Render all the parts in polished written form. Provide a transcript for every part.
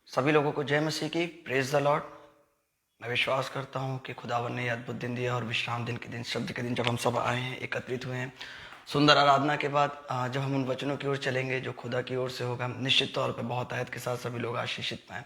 सभी लोगों को जय मसीह की। Praise the Lord. मैं विश्वास करता हूँ कि खुदावन ने ये अद्भुत दिन दिया और विश्राम दिन के दिन, शब्द के दिन जब हम सब आए हैं, एकत्रित हुए हैं, सुंदर आराधना के बाद जब हम उन वचनों की ओर चलेंगे जो खुदा की ओर से होगा, हम निश्चित तौर पे बहुत आयत के साथ सभी लोग आशीषित पाएँ।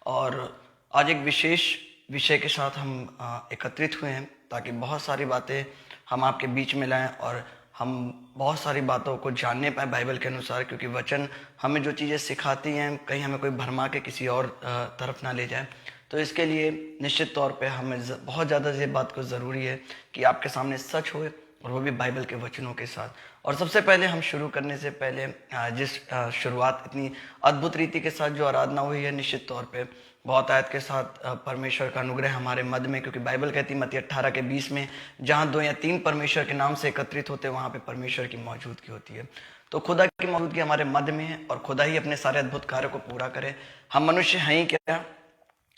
और आज एक विशेष विषय के साथ हम एकत्रित हुए हैं ताकि बहुत सारी बातें हम आपके बीच में लाएं और हम बहुत सारी बातों को जानने पाए बाइबल के अनुसार, क्योंकि वचन हमें जो चीज़ें सिखाती हैं कहीं हमें कोई भरमा के किसी और तरफ ना ले जाए। तो इसके लिए निश्चित तौर पे हमें बहुत ज़्यादा ये बात को ज़रूरी है कि आपके सामने सच होए, और वो भी बाइबल के वचनों के साथ। और सबसे पहले हम शुरू करने से पहले जिस शुरुआत इतनी अद्भुत रीति के साथ जो आराधना हुई है, निश्चित तौर पे बहुत आयत के साथ परमेश्वर का अनुग्रह हमारे मध्य में, क्योंकि बाइबल कहती है मत्ती 18:20 में, जहाँ 2 या 3 परमेश्वर के नाम से एकत्रित होते हैं वहाँ पे परमेश्वर की मौजूदगी होती है। तो खुदा की मौजूदगी हमारे मध्य में है और खुदा ही अपने सारे अद्भुत कार्यों को पूरा करे। हम मनुष्य हैं ही क्या,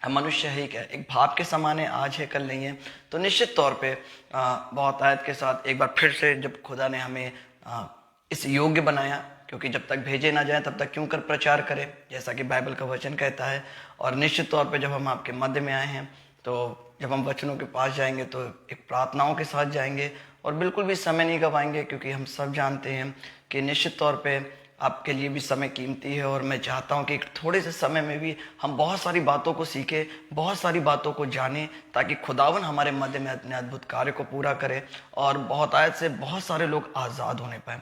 हम मनुष्य ही क्या, एक भाप के समान है, आज है कल नहीं है। तो निश्चित तौर पे बहुत आयत के साथ एक बार फिर से जब खुदा ने हमें इस योग्य बनाया, क्योंकि जब तक भेजे ना जाए तब तक क्यों कर प्रचार करें, जैसा कि बाइबल का वचन कहता है। और निश्चित तौर पे जब हम आपके मध्य में आए हैं, तो जब हम वचनों के पास जाएंगे तो एक प्रार्थनाओं के साथ जाएंगे और बिल्कुल भी समय नहीं गवाएंगे, क्योंकि हम सब जानते हैं कि निश्चित तौर पे आपके लिए भी समय कीमती है। और मैं चाहता हूं कि एक थोड़े से समय में भी हम बहुत सारी बातों को सीखें, बहुत सारी बातों को जानें, ताकि खुदावन हमारे मध्य में अपने अद्भुत कार्य को पूरा करे और बहुत आयत से बहुत सारे लोग आज़ाद होने पाए।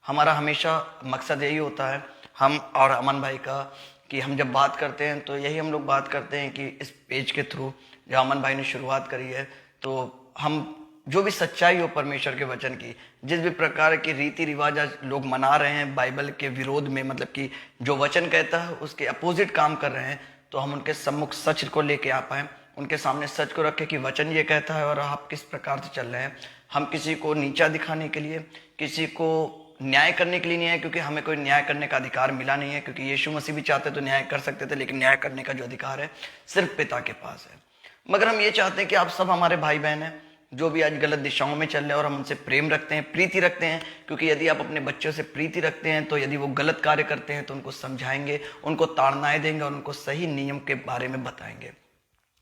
हमारा हमेशा मकसद यही होता है, हम और अमन भाई का, कि हम जब बात करते हैं तो यही हम लोग बात करते हैं कि इस पेज के थ्रू जो अमन भाई ने शुरुआत करी है, तो हम जो भी सच्चाई हो परमेश्वर के वचन की, जिस भी प्रकार के रीति रिवाज आज लोग मना रहे हैं बाइबल के विरोध में, मतलब कि जो वचन कहता है उसके अपोजिट काम कर रहे हैं, तो हम उनके सम्मुख सच को लेके आ पाए, उनके सामने सच को रखें कि वचन ये कहता है और आप किस प्रकार से चल रहे हैं। हम किसी को नीचा दिखाने के लिए, किसी को न्याय करने के लिए नहीं है, क्योंकि हमें कोई न्याय करने का अधिकार मिला नहीं है, क्योंकि यीशु मसीह भी चाहते तो न्याय कर सकते थे, लेकिन न्याय करने का जो अधिकार है सिर्फ पिता के पास है। मगर हम ये चाहते हैं कि आप सब हमारे भाई बहन हैं जो भी आज गलत दिशाओं में चल रहे हैं, और हम उनसे प्रेम रखते हैं, प्रीति रखते हैं, क्योंकि यदि आप अपने बच्चों से प्रीति रखते हैं तो यदि वो गलत कार्य करते हैं तो उनको समझाएंगे, उनको ताड़नाएं देंगे और उनको सही नियम के बारे में बताएंगे।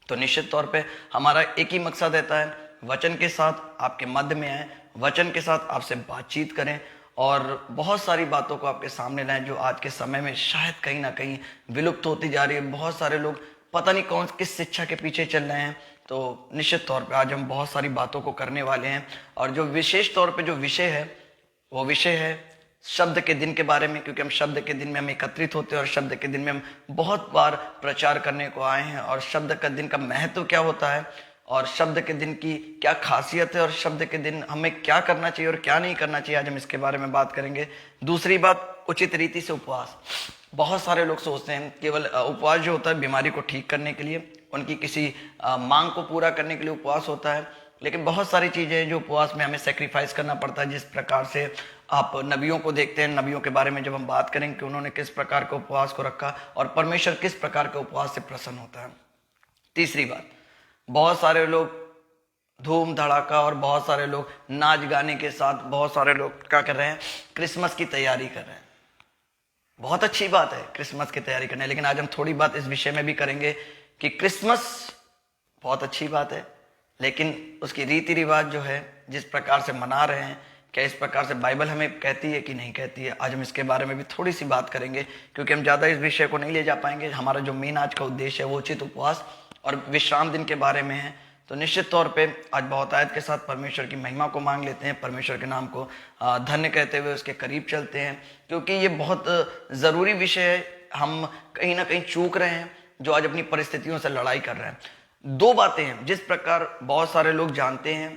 तो निश्चित तौर पे हमारा एक ही मकसद रहता है, वचन के साथ आपके मध्य में आए, वचन के साथ आपसे बातचीत करें और बहुत सारी बातों को आपके सामने लाएं जो आज के समय में शायद कहीं ना कहीं विलुप्त होती जा रही है। बहुत सारे लोग पता नहीं कौन किस शिक्षा के पीछे चल रहे हैं। तो निश्चित तौर पे आज हम बहुत सारी बातों को करने वाले हैं, और जो विशेष तौर पे जो विषय है वो विषय है शब्द के दिन के बारे में, क्योंकि हम शब्द के दिन में हम एकत्रित होते हैं और शब्द के दिन में हम बहुत बार प्रचार करने को आए हैं, और शब्द का दिन का महत्व क्या होता है और शब्द के दिन की क्या खासियत है और शब्द के दिन हमें क्या करना चाहिए और क्या नहीं करना चाहिए, आज हम इसके बारे में बात करेंगे। दूसरी बात, उचित रीति से उपवास। बहुत सारे लोग सोचते हैं केवल उपवास जो होता है बीमारी को ठीक करने के लिए, उनकी किसी मांग को पूरा करने के लिए उपवास होता है, लेकिन बहुत सारी चीजें हैं जो उपवास में हमें सेक्रीफाइस करना पड़ता है। जिस प्रकार से आप नबियों को देखते हैं, नबियों के बारे में जब हम बात करेंगे कि उन्होंने किस प्रकार के उपवास को रखा और परमेश्वर किस प्रकार के उपवास से प्रसन्न होता है। तीसरी बात, बहुत सारे लोग धूम धड़ाका और बहुत सारे लोग नाच गाने के साथ, बहुत सारे लोग क्या कर रहे हैं, क्रिसमस की तैयारी कर रहे हैं। बहुत अच्छी बात है क्रिसमस की तैयारी करना, लेकिन आज हम थोड़ी बात इस विषय में भी करेंगे कि क्रिसमस बहुत अच्छी बात है, लेकिन उसकी रीति रिवाज जो है जिस प्रकार से मना रहे हैं, क्या इस प्रकार से बाइबल हमें कहती है कि नहीं कहती है। आज हम इसके बारे में भी थोड़ी सी बात करेंगे, क्योंकि हम ज़्यादा इस विषय को नहीं ले जा पाएंगे। हमारा जो मेन आज का उद्देश्य है वो उचित उपवास और विश्राम दिन के बारे में है। तो निश्चित तौर पे आज बहुत आयत के साथ परमेश्वर की महिमा को मांग लेते हैं, परमेश्वर के नाम को धन्य कहते हुए उसके करीब चलते हैं, क्योंकि ये बहुत ज़रूरी विषय है। हम कहीं ना कहीं चूक रहे हैं जो आज अपनी परिस्थितियों से लड़ाई कर रहे हैं। दो बातें हैं, जिस प्रकार बहुत सारे लोग जानते हैं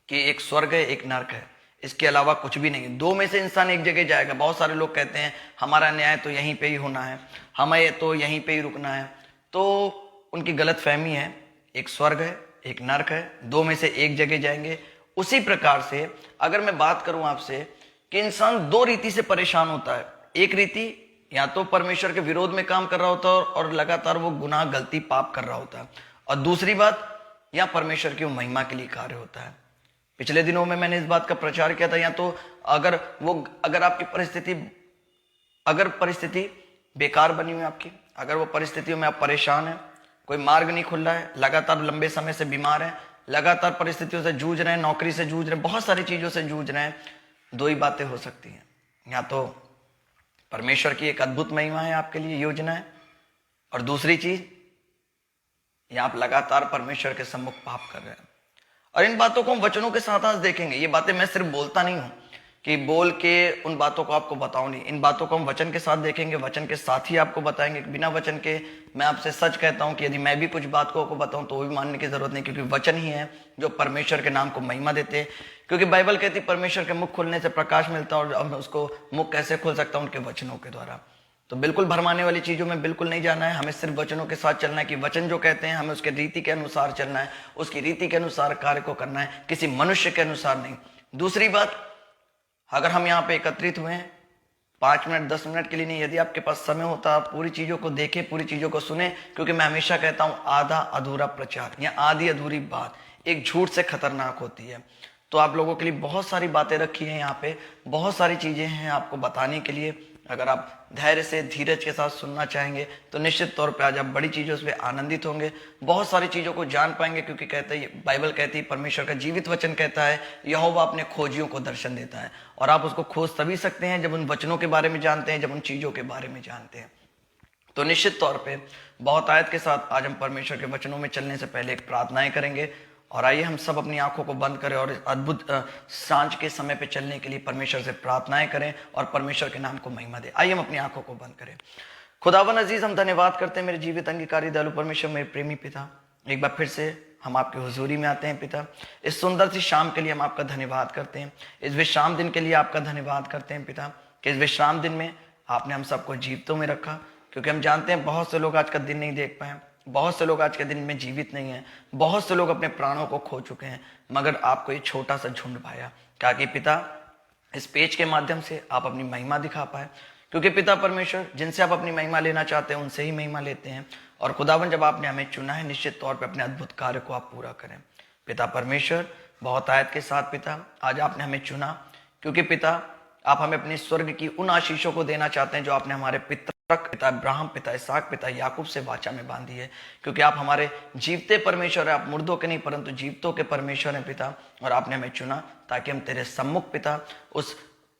कि एक स्वर्ग है एक नरक है, इसके अलावा कुछ भी नहीं है। दो में से इंसान एक जगह जाएगा। बहुत सारे लोग कहते हैं हमारा न्याय तो यहीं पे ही होना है, हमें तो यहीं पे ही रुकना है। तो उनकी गलत फहमी है, एक स्वर्ग है एक नरक है, दो में से एक जगह जाएंगे। उसी प्रकार से अगर मैं बात करूं आपसे कि इंसान दो रीति से परेशान होता है। एक रीति या तो परमेश्वर के विरोध में काम कर रहा होता है और लगातार वो गुनाह गलती पाप कर रहा होता है, और दूसरी बात या परमेश्वर की महिमा के लिए कार्य होता है। पिछले दिनों में मैंने इस बात का प्रचार किया था, या तो अगर आपकी परिस्थिति बेकार बनी हुई है आपकी, अगर वो परिस्थितियों में आप परेशान हैं, कोई मार्ग नहीं खुल रहा है, लगातार लंबे समय से बीमार हैं, लगातार परिस्थितियों से जूझ रहे हैं, नौकरी से जूझ रहे हैं, बहुत सारी चीजों से जूझ रहे हैं, दो ही बातें हो सकती हैं। या तो परमेश्वर की एक अद्भुत महिमा है आपके लिए, योजना है, और दूसरी चीज या आप लगातार परमेश्वर के सम्मुख पाप कर रहे हैं। और इन बातों को हम वचनों के साथ आज देखेंगे। ये बातें मैं सिर्फ बोलता नहीं हूं कि बोल के उन बातों को आपको बताऊं, नहीं, इन बातों को हम वचन के साथ देखेंगे, वचन के साथ ही आपको बताएंगे। बिना वचन के मैं आपसे सच कहता हूं कि यदि मैं भी कुछ बात को आपको बताऊं तो वो भी मानने की जरूरत नहीं, क्योंकि वचन ही है जो परमेश्वर के नाम को महिमा देते हैं। क्योंकि बाइबल कहती है परमेश्वर के मुख खुलने से प्रकाश मिलता है, और अब उसको मुख कैसे खोल सकता हूं? उनके वचनों के द्वारा। तो बिल्कुल भरमाने वाली चीजों में बिल्कुल नहीं जाना है, हमें सिर्फ वचनों के साथ चलना है कि वचन जो कहते हैं हमें उसके रीति के अनुसार चलना है, उसकी रीति के अनुसार कार्य को करना है, किसी मनुष्य के अनुसार नहीं। दूसरी बात, अगर हम यहाँ पे एकत्रित हुए हैं 5 मिनट 10 मिनट के लिए नहीं, यदि आपके पास समय होता आप पूरी चीजों को देखें, पूरी चीजों को सुने, क्योंकि मैं हमेशा कहता हूं आधा अधूरा प्रचार या आधी अधूरी बात एक झूठ से खतरनाक होती है। तो आप लोगों के लिए बहुत सारी बातें रखी हैं यहाँ पे, बहुत सारी चीजें हैं आपको बताने के लिए। अगर आप धैर्य से धीरज के साथ सुनना चाहेंगे तो निश्चित तौर पे आज आप बड़ी चीजों से आनंदित होंगे, बहुत सारी चीजों को जान पाएंगे। क्योंकि कहते हैं, बाइबल कहती है, परमेश्वर का जीवित वचन कहता है, यहोवा अपने खोजियों को दर्शन देता है। और आप उसको खोज तभी सकते हैं जब उन वचनों के बारे में जानते हैं, जब उन चीजों के बारे में जानते हैं। तो निश्चित तौर पे बहुत आयत के साथ आज हम परमेश्वर के वचनों में चलने से पहले एक प्रार्थनाएं करेंगे। और आइए हम सब अपनी आंखों को बंद करें और इस अद्भुत सांझ के समय पे चलने के लिए परमेश्वर से प्रार्थनाएं करें और परमेश्वर के नाम को महिमा दें। आइए हम अपनी आंखों को बंद करें। खुदावन अजीज, हम धन्यवाद करते हैं मेरे जीवित अंगीकारी दयालु परमेश्वर, मेरे प्रेमी पिता। एक बार फिर से हम आपके हुजूरी में आते हैं पिता। इस सुंदर सी शाम के लिए हम आपका धन्यवाद करते हैं, इस विश्राम दिन के लिए आपका धन्यवाद करते हैं पिता, कि इस विश्राम दिन में आपने हम सबको जीवितों में रखा। क्योंकि हम जानते हैं बहुत से लोग आज का दिन नहीं देख पाए, बहुत से लोग आज के दिन में जीवित नहीं हैं, बहुत से लोग अपने प्राणों को खो चुके हैं, मगर आपको ये छोटा सा झुंड पाया। क्या कि पिता इस पेज के माध्यम से आप अपनी महिमा दिखा पाए। क्योंकि पिता परमेश्वर, जिनसे आप अपनी महिमा लेना चाहते हैं उनसे ही महिमा लेते हैं। और खुदावन, जब आपने हमें चुना है, निश्चित तौर पर अपने अद्भुत कार्य को आप पूरा करें। पिता परमेश्वर, बहुत आयत के साथ पिता आज आपने हमें चुना, क्योंकि पिता आप हमें अपने स्वर्ग की उन आशीषों को देना चाहते हैं जो आपने हमारे पिता अब्राहम, पिता इसहाक, पिता याकूब से वाचा में बांधी है। क्योंकि आप हमारे जीवते परमेश्वर है, आप मुर्दों के नहीं परंतु जीवतों के परमेश्वर हैं पिता। और आपने हमें चुना ताकि हम तेरे सम्मुख पिता उस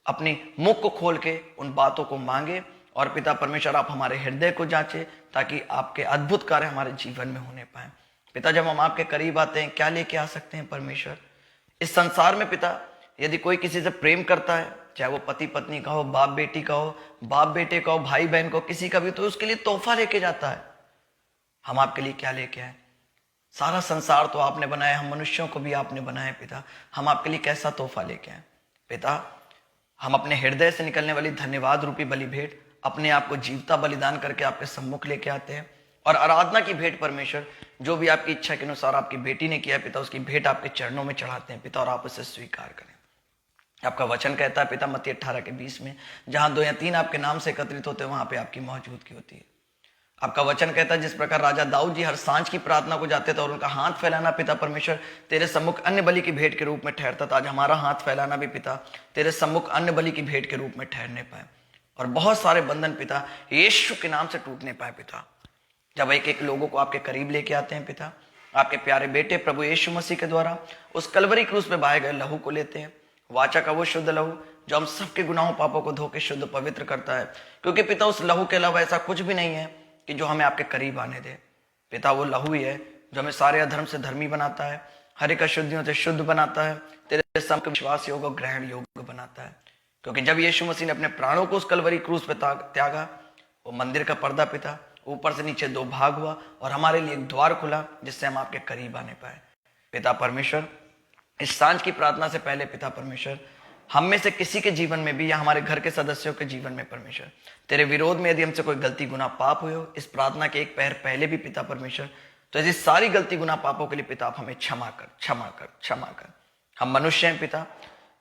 अपनी मुख को खोल के उन बातों को मांगे। और पिता परमेश्वर, आप हमारे हृदय को जांचे ताकि आपके अद्भुत कार्य हमारे जीवन में होने पाए। पिता, जब हम आपके करीब आते हैं, क्या लेके आ सकते हैं परमेश्वर? इस संसार में पिता, यदि कोई किसी से प्रेम करता है, चाहे वो पति पत्नी का हो, बाप बेटी का हो, बाप बेटे का हो, भाई बहन को, किसी का भी, तो उसके लिए तोहफा लेके जाता है। हम आपके लिए क्या लेके आए? सारा संसार तो आपने बनाया, हम मनुष्यों को भी आपने बनाया पिता। हम आपके लिए कैसा तोहफा लेके आए पिता? हम अपने हृदय से निकलने वाली धन्यवाद रूपी बलि भेंट, अपने आप को जीवता बलिदान करके आपके सम्मुख लेके आते हैं। और आराधना की भेंट परमेश्वर, जो भी आपकी इच्छा के अनुसार आपकी बेटी ने किया पिता, उसकी भेंट आपके चरणों में चढ़ाते हैं पिता, और आप उसे स्वीकार करें। आपका वचन कहता है पिता, मत्ती 18:20 में, जहां 2 या 3 आपके नाम से एकत्रित होते हैं वहां पे आपकी मौजूदगी होती है। आपका वचन कहता है, जिस प्रकार राजा दाऊद जी हर सांझ की प्रार्थना को जाते थे और उनका हाथ फैलाना पिता परमेश्वर तेरे सम्मुख अन्य बलि की भेंट के रूप में ठहरता था, आज हमारा हाथ फैलाना भी पिता तेरे सम्मुख अन्य बलि की भेंट के रूप में ठहरने पाए। और बहुत सारे बंधन पिता यीशु के नाम से टूटने पाए पिता। जब एक एक लोगों को आपके करीब लेके आते हैं पिता, आपके प्यारे बेटे प्रभु यीशु मसीह के द्वारा उस कलवरी क्रूस पे बहाए गए लहू को लेते हैं, वाचा का वो शुद्ध लहू जो हम सबके गुनाहों पापों को धो के शुद्ध पवित्र करता है। क्योंकि पिता उस लहू के अलावा ऐसा कुछ भी नहीं है कि जो हमें आपके करीब आने दे पिता। वो लहू ही है जो हमें सारे अधर्म से धर्मी बनाता है, हर एक अशुद्धियों से शुद्ध बनाता है, तेरे सम्मुख विश्वास योग्य और ग्रहण योग्य बनाता है। क्योंकि जब यीशु मसीह ने अपने प्राणों को उस कलवरी क्रूस पे त्यागा, वो मंदिर का पर्दा पिता ऊपर से नीचे 2 भाग हुआ और हमारे लिए एक द्वार खुला जिससे हम आपके करीब आने पाए। पिता परमेश्वर, इस सांझ की प्रार्थना से पहले पिता परमेश्वर, हम में से किसी के जीवन में भी या हमारे घर के सदस्यों के जीवन में परमेश्वर तेरे विरोध में यदि हमसे कोई गलती गुनाह पाप हुए हो, इस प्रार्थना के एक पहर पहले भी पिता परमेश्वर, तो ऐसी सारी गलती गुनाह पापों के लिए पिता आप हमें क्षमा कर, क्षमा कर, क्षमा कर। हम मनुष्य हैं पिता,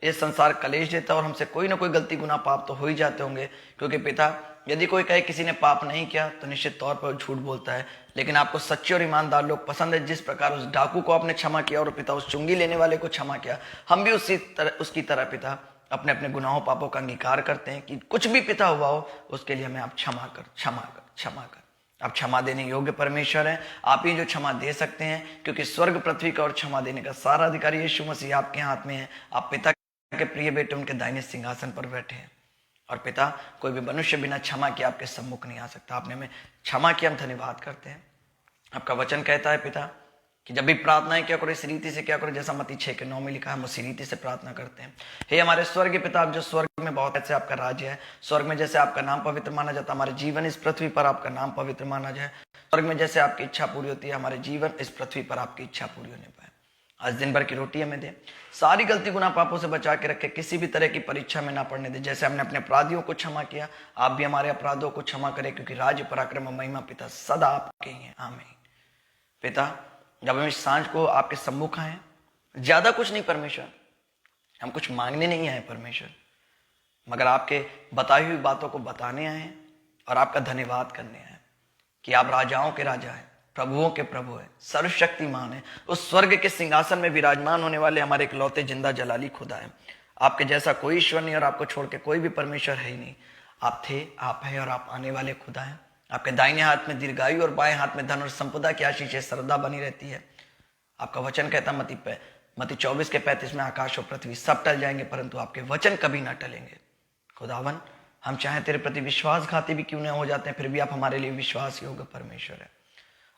ये संसार कलेश देता है और हमसे कोई ना कोई गलती गुनाह पाप तो हो ही जाते होंगे। क्योंकि पिता यदि कोई कहे किसी ने पाप नहीं किया तो निश्चित तौर पर झूठ बोलता है। लेकिन आपको सच्चे और ईमानदार लोग पसंद है। जिस प्रकार उस डाकू को आपने क्षमा किया और पिता उस चुंगी लेने वाले को क्षमा किया, हम भी उसकी तरह पिता अपने अपने गुनाहों पापों का अंगीकार करते हैं कि कुछ भी पिता हुआ हो उसके लिए हमें आप क्षमा कर, क्षमा कर, क्षमा कर। आप क्षमा देने योग्य परमेश्वर हैं, आप ही जो क्षमा दे सकते हैं, क्योंकि स्वर्ग पृथ्वी का और क्षमा देने का सारा अधिकार यीशु मसीह आपके हाथ में है। आप पिता के प्रिय बेटे उनके दाहिने सिंहासन पर बैठे हैं, और पिता कोई भी मनुष्य बिना क्षमा किए आपके सम्मुख नहीं आ सकता। आपने हमें क्षमा किया, हम धन्यवाद करते हैं। आपका वचन कहता है पिता कि जब भी प्रार्थनाएं क्या करो इस रीति से क्या करो, जैसा मत्ती 6:9 में लिखा है, हम उसी रीति से प्रार्थना करते हैं। हे हमारे स्वर्गीय पिता, आप जो स्वर्ग में बहुत ऐसे आपका राज्य है, स्वर्ग में जैसे आपका नाम पवित्र माना जाता है, हमारे जीवन इस पृथ्वी पर आपका नाम पवित्र माना जाए। स्वर्ग में जैसे आपकी इच्छा पूरी होती है, हमारे जीवन इस पृथ्वी पर आपकी इच्छा पूरी होने पाए। आज दिन भर की रोटी हमें दे, सारी गलती गुनाह पापों से बचा के रखे, किसी भी तरह की परीक्षा में ना पड़ने दे। जैसे हमने अपने अपराधियों को क्षमा किया, आप भी हमारे अपराधों को क्षमा करें, क्योंकि राज्य पराक्रम और महिमा पिता सदा आपके ही हैं। आमीन। पिता, जब हम इस सांझ को आपके सम्मुख आए, ज्यादा कुछ नहीं परमेश्वर, हम कुछ मांगने नहीं आए परमेश्वर, मगर आपके बताई हुई बातों को बताने आए और आपका धन्यवाद करने आए कि आप राजाओं के राजा हैं, प्रभुओं के प्रभु हैं, सर्वशक्तिमान है, उस स्वर्ग के सिंहासन में विराजमान होने वाले हमारे इकलौते जिंदा जलाली खुदा है। आपके जैसा कोई ईश्वर नहीं और आपको छोड़ के कोई भी परमेश्वर है ही नहीं। आप थे, आप हैं और आप आने वाले खुदा हैं। आपके दाहिने हाथ में दीर्घायु और बाएं हाथ में धन और संपदा की आशीष श्रद्धा बनी रहती है। आपका वचन कहता मत्ती 24:35 में, आकाश और पृथ्वी सब टल जाएंगे परंतु आपके वचन कभी ना टलेंगे। खुदावन, हम चाहे तेरे प्रति विश्वासघाती भी क्यों न हो जाते हैं, फिर भी आप हमारे लिए विश्वास योग्य परमेश्वर है।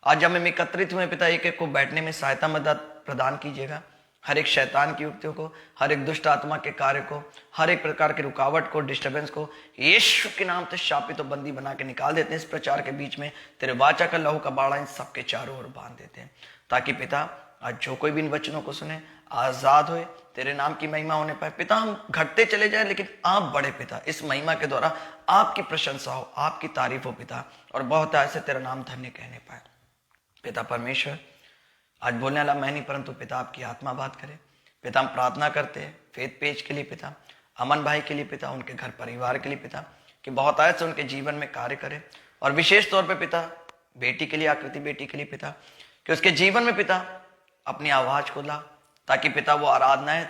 आज जब हम एकत्रित हुए पिता, एक एक को बैठने में सहायता मदद प्रदान कीजिएगा। हर एक शैतान की युक्तियों को, हर एक दुष्ट आत्मा के कार्य को, हर एक प्रकार की रुकावट को, डिस्टर्बेंस को यीशु के नाम से शापित और बंदी बना के निकाल देते हैं। इस प्रचार के बीच में तेरे वाचा का लहू का बाड़ा इन सबके चारों ओर बांध देते हैं, ताकि पिता आज जो कोई भी इन वचनों को सुने आजाद होए, तेरे नाम की महिमा होने पाए। पिता, हम घटते चले जाए लेकिन आप बड़े पिता, इस महिमा के द्वारा आपकी प्रशंसा हो, आपकी तारीफ हो पिता, और बहुत ऐसे तेरा नाम धन्य कहने पाए। पिता परमेश्वर, आज बोलने वाला मैं नहीं परंतु पिता आपकी आत्मा बात करे। पिता, हम प्रार्थना करते हैं फेथ पेज के लिए पिता, अमन भाई के लिए पिता, उनके घर परिवार के लिए पिता, कि बहुत आयत से उनके जीवन में कार्य करे, और विशेष तौर पे पिता बेटी के लिए, आकृति बेटी के लिए पिता, कि उसके जीवन में पिता अपनी आवाज को ला, ताकि पिता वो आराधनाएं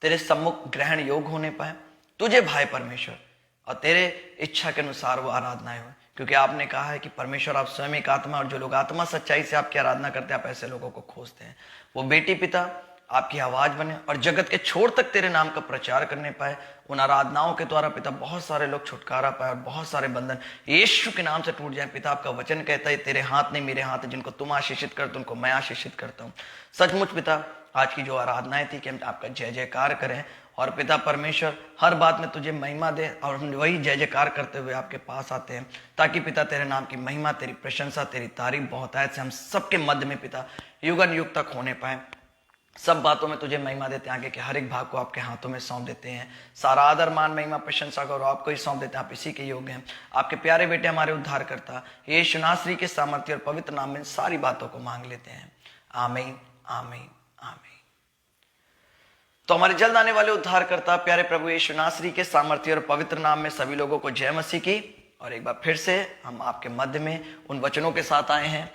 तेरे सम्मुख ग्रहण योग होने पाए, तुझे भाई परमेश्वर, और तेरे इच्छा के अनुसार वो आराधनाएं हो। क्योंकि आपने कहा है कि परमेश्वर आप स्वयं एक आत्मा, और जो लोग आत्मा सच्चाई से आपकी आराधना करते हैं आप ऐसे लोगों को खोजते हैं। वो बेटी पिता आपकी आवाज बने और जगत के छोर तक तेरे नाम का प्रचार करने पाए। उन आराधनाओं के द्वारा पिता बहुत सारे लोग छुटकारा पाए और बहुत सारे बंधन यीशु के नाम से टूट जाए। पिता, आपका वचन कहता है तेरे हाथ नहीं मेरे हाथ है, जिनको तुम आशीषित करते उनको मैं आशीषित करता हूँ। सचमुच पिता, आज की जो आराधनाएं थी कि हम आपका जय जयकार करें, और पिता परमेश्वर हर बात में तुझे महिमा दे, और हम वही जय जयकार करते हुए आपके पास आते हैं, ताकि पिता तेरे नाम की महिमा, तेरी प्रशंसा, तेरी तारीफ बहुत है से हम सबके मध्य में पिता युगन युग तक होने पाए। सब बातों में तुझे महिमा देते हैं, आगे के हर एक भाग को आपके हाथों में सौंप देते हैं। सारा आदर मान महिमा प्रशंसा करो आपको ही सौंप देते हैं, आप इसी के योग्य हैं। आपके प्यारे बेटे हमारे उद्धार करता यीशु नासरी के सामर्थ्य और पवित्र नाम में सारी बातों को मांग लेते हैं। आमीन, आमीन, आमीन। तो हमारे जल्द आने वाले उद्धार करता प्यारे प्रभु यीशु नासरी के सामर्थ्य और पवित्र नाम में सभी लोगों को जय मसीह की। और एक बार फिर से हम आपके मध्य में उन वचनों के साथ आए हैं,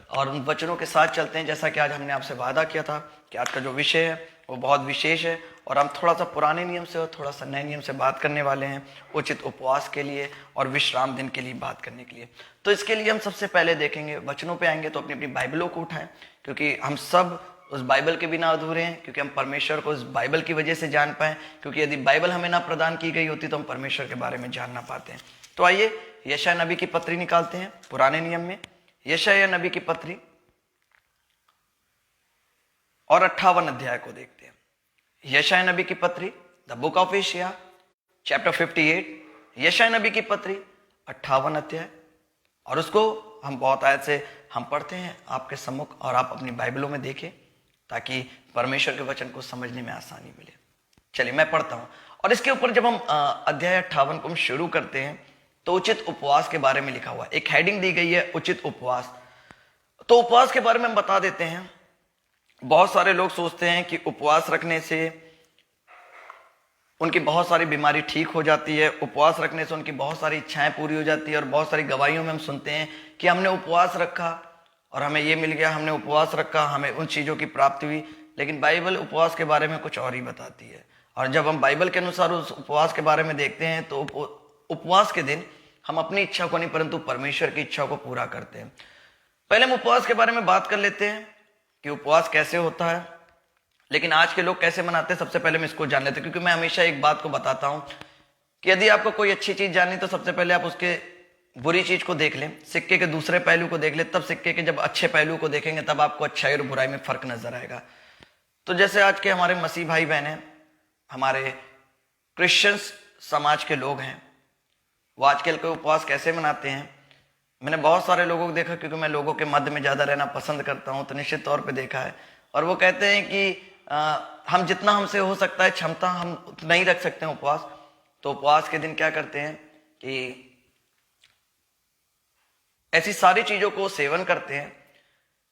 और उन वचनों के साथ चलते हैं, जैसा कि आज हमने आपसे वादा किया था कि आज का जो विषय है वो बहुत विशेष है, और हम थोड़ा सा पुराने नियम से और थोड़ा सा नए नियम से बात करने वाले हैं, उचित उपवास के लिए और विश्राम दिन के लिए बात करने के लिए। तो इसके लिए हम सबसे पहले देखेंगे, वचनों पे आएंगे, तो अपनी अपनी बाइबलों को उठाएं, क्योंकि हम सब उस बाइबल के बिना अधूरे हैं, क्योंकि हम परमेश्वर को उस बाइबल की वजह से जान पाए, क्योंकि यदि बाइबल हमें ना प्रदान की गई होती तो हम परमेश्वर के बारे में जान ना पाते हैं। तो आइए यशायाह नबी की पत्री निकालते हैं पुराने नियम में, यशायाह नबी की पत्री और 58 अध्याय को देखते हैं। यशायाह नबी की पत्री, द बुक ऑफ यशायाह चैप्टर 58, यशायाह नबी की पत्री 58 अध्याय, और उसको हम बहुत आयत से हम पढ़ते हैं आपके सम्मुख, और आप अपनी बाइबलों में देखें ताकि परमेश्वर के वचन को समझने में आसानी मिले। चलिए मैं पढ़ता हूं, और इसके ऊपर जब हम अध्याय 58 को हम शुरू करते हैं तो उचित उपवास के बारे में लिखा हुआ है, एक हेडिंग दी गई है उचित उपवास। तो उपवास के बारे में हम बता देते हैं। बहुत सारे लोग सोचते हैं कि उपवास रखने से उनकी बहुत सारी बीमारी ठीक हो जाती है, उपवास रखने से उनकी बहुत सारी इच्छाएं पूरी हो जाती है, और बहुत सारी गवाहियों में हम सुनते हैं कि हमने उपवास रखा और हमें ये मिल गया, हमने उपवास रखा हमें उन चीज़ों की प्राप्ति हुई। लेकिन बाइबल उपवास के बारे में कुछ और ही बताती है, और जब हम बाइबल के अनुसार उस उपवास के बारे में देखते हैं तो उपवास के दिन हम अपनी इच्छा को नहीं परंतु परमेश्वर की इच्छा को पूरा करते हैं। पहले हम उपवास के बारे में बात कर लेते हैं कि उपवास कैसे होता है, लेकिन आज के लोग कैसे मनाते हैं सबसे पहले हम इसको जान लेते हैं। क्योंकि मैं हमेशा एक बात को बताता हूं कि यदि आपको कोई अच्छी चीज जाननी तो सबसे पहले आप उसके बुरी चीज को देख लें, सिक्के के दूसरे पहलू को देख लें, तब सिक्के के जब अच्छे पहलू को देखेंगे तब आपको अच्छाई और बुराई में फर्क नजर आएगा। तो जैसे आज के हमारे मसीह भाई बहन हैं, हमारे क्रिश्चियंस समाज के लोग हैं, वो आजकल के उपवास कैसे मनाते हैं। मैंने बहुत सारे लोगों को देखा, क्योंकि मैं लोगों के मध्य में ज्यादा रहना पसंद करता हूं, तो निश्चित तौर पे देखा है। और वो कहते हैं कि हम जितना हमसे हो सकता है क्षमता हम उतना ही रख सकते हैं उपवास। तो उपवास के दिन क्या करते हैं कि ऐसी सारी चीजों को सेवन करते हैं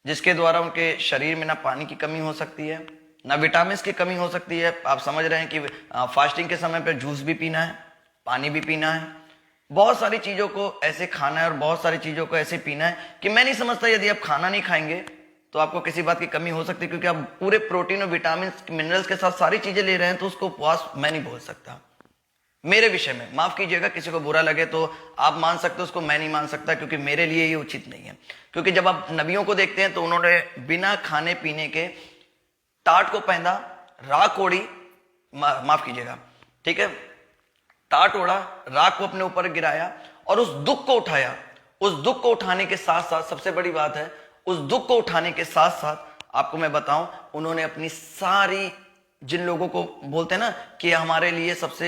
जिसके द्वारा उनके शरीर में ना पानी की कमी हो सकती है, ना विटामिन की कमी हो सकती है। आप समझ रहे हैं कि फास्टिंग के समय पे जूस भी पीना है, पानी भी पीना है, बहुत सारी चीजों को ऐसे खाना है और बहुत सारी चीजों को ऐसे पीना है कि मैं नहीं समझता यदि आप खाना नहीं खाएंगे तो आपको किसी बात की कमी हो सकती है। क्योंकि आप पूरे प्रोटीन और विटामिन मिनरल्स के साथ सारी चीजें ले रहे हैं, तो उसको उपवास मैं नहीं बोल सकता। मेरे विषय में माफ कीजिएगा, किसी को बुरा लगे तो आप मान सकते हो, उसको मैं नहीं मान सकता, क्योंकि मेरे लिए ये उचित नहीं है। क्योंकि जब आप नबियों को देखते हैं तो उन्होंने बिना खाने पीने के टाट को पहना, राख ओढ़ी, माफ कीजिएगा, ठीक है, टाट ओढ़ा, राख को अपने ऊपर गिराया और उस दुख को उठाया। उस दुख को उठाने के साथ साथ सबसे बड़ी बात है, उस दुख को उठाने के साथ साथ आपको मैं बताऊं, उन्होंने अपनी सारी, जिन लोगों को बोलते हैं ना कि हमारे लिए सबसे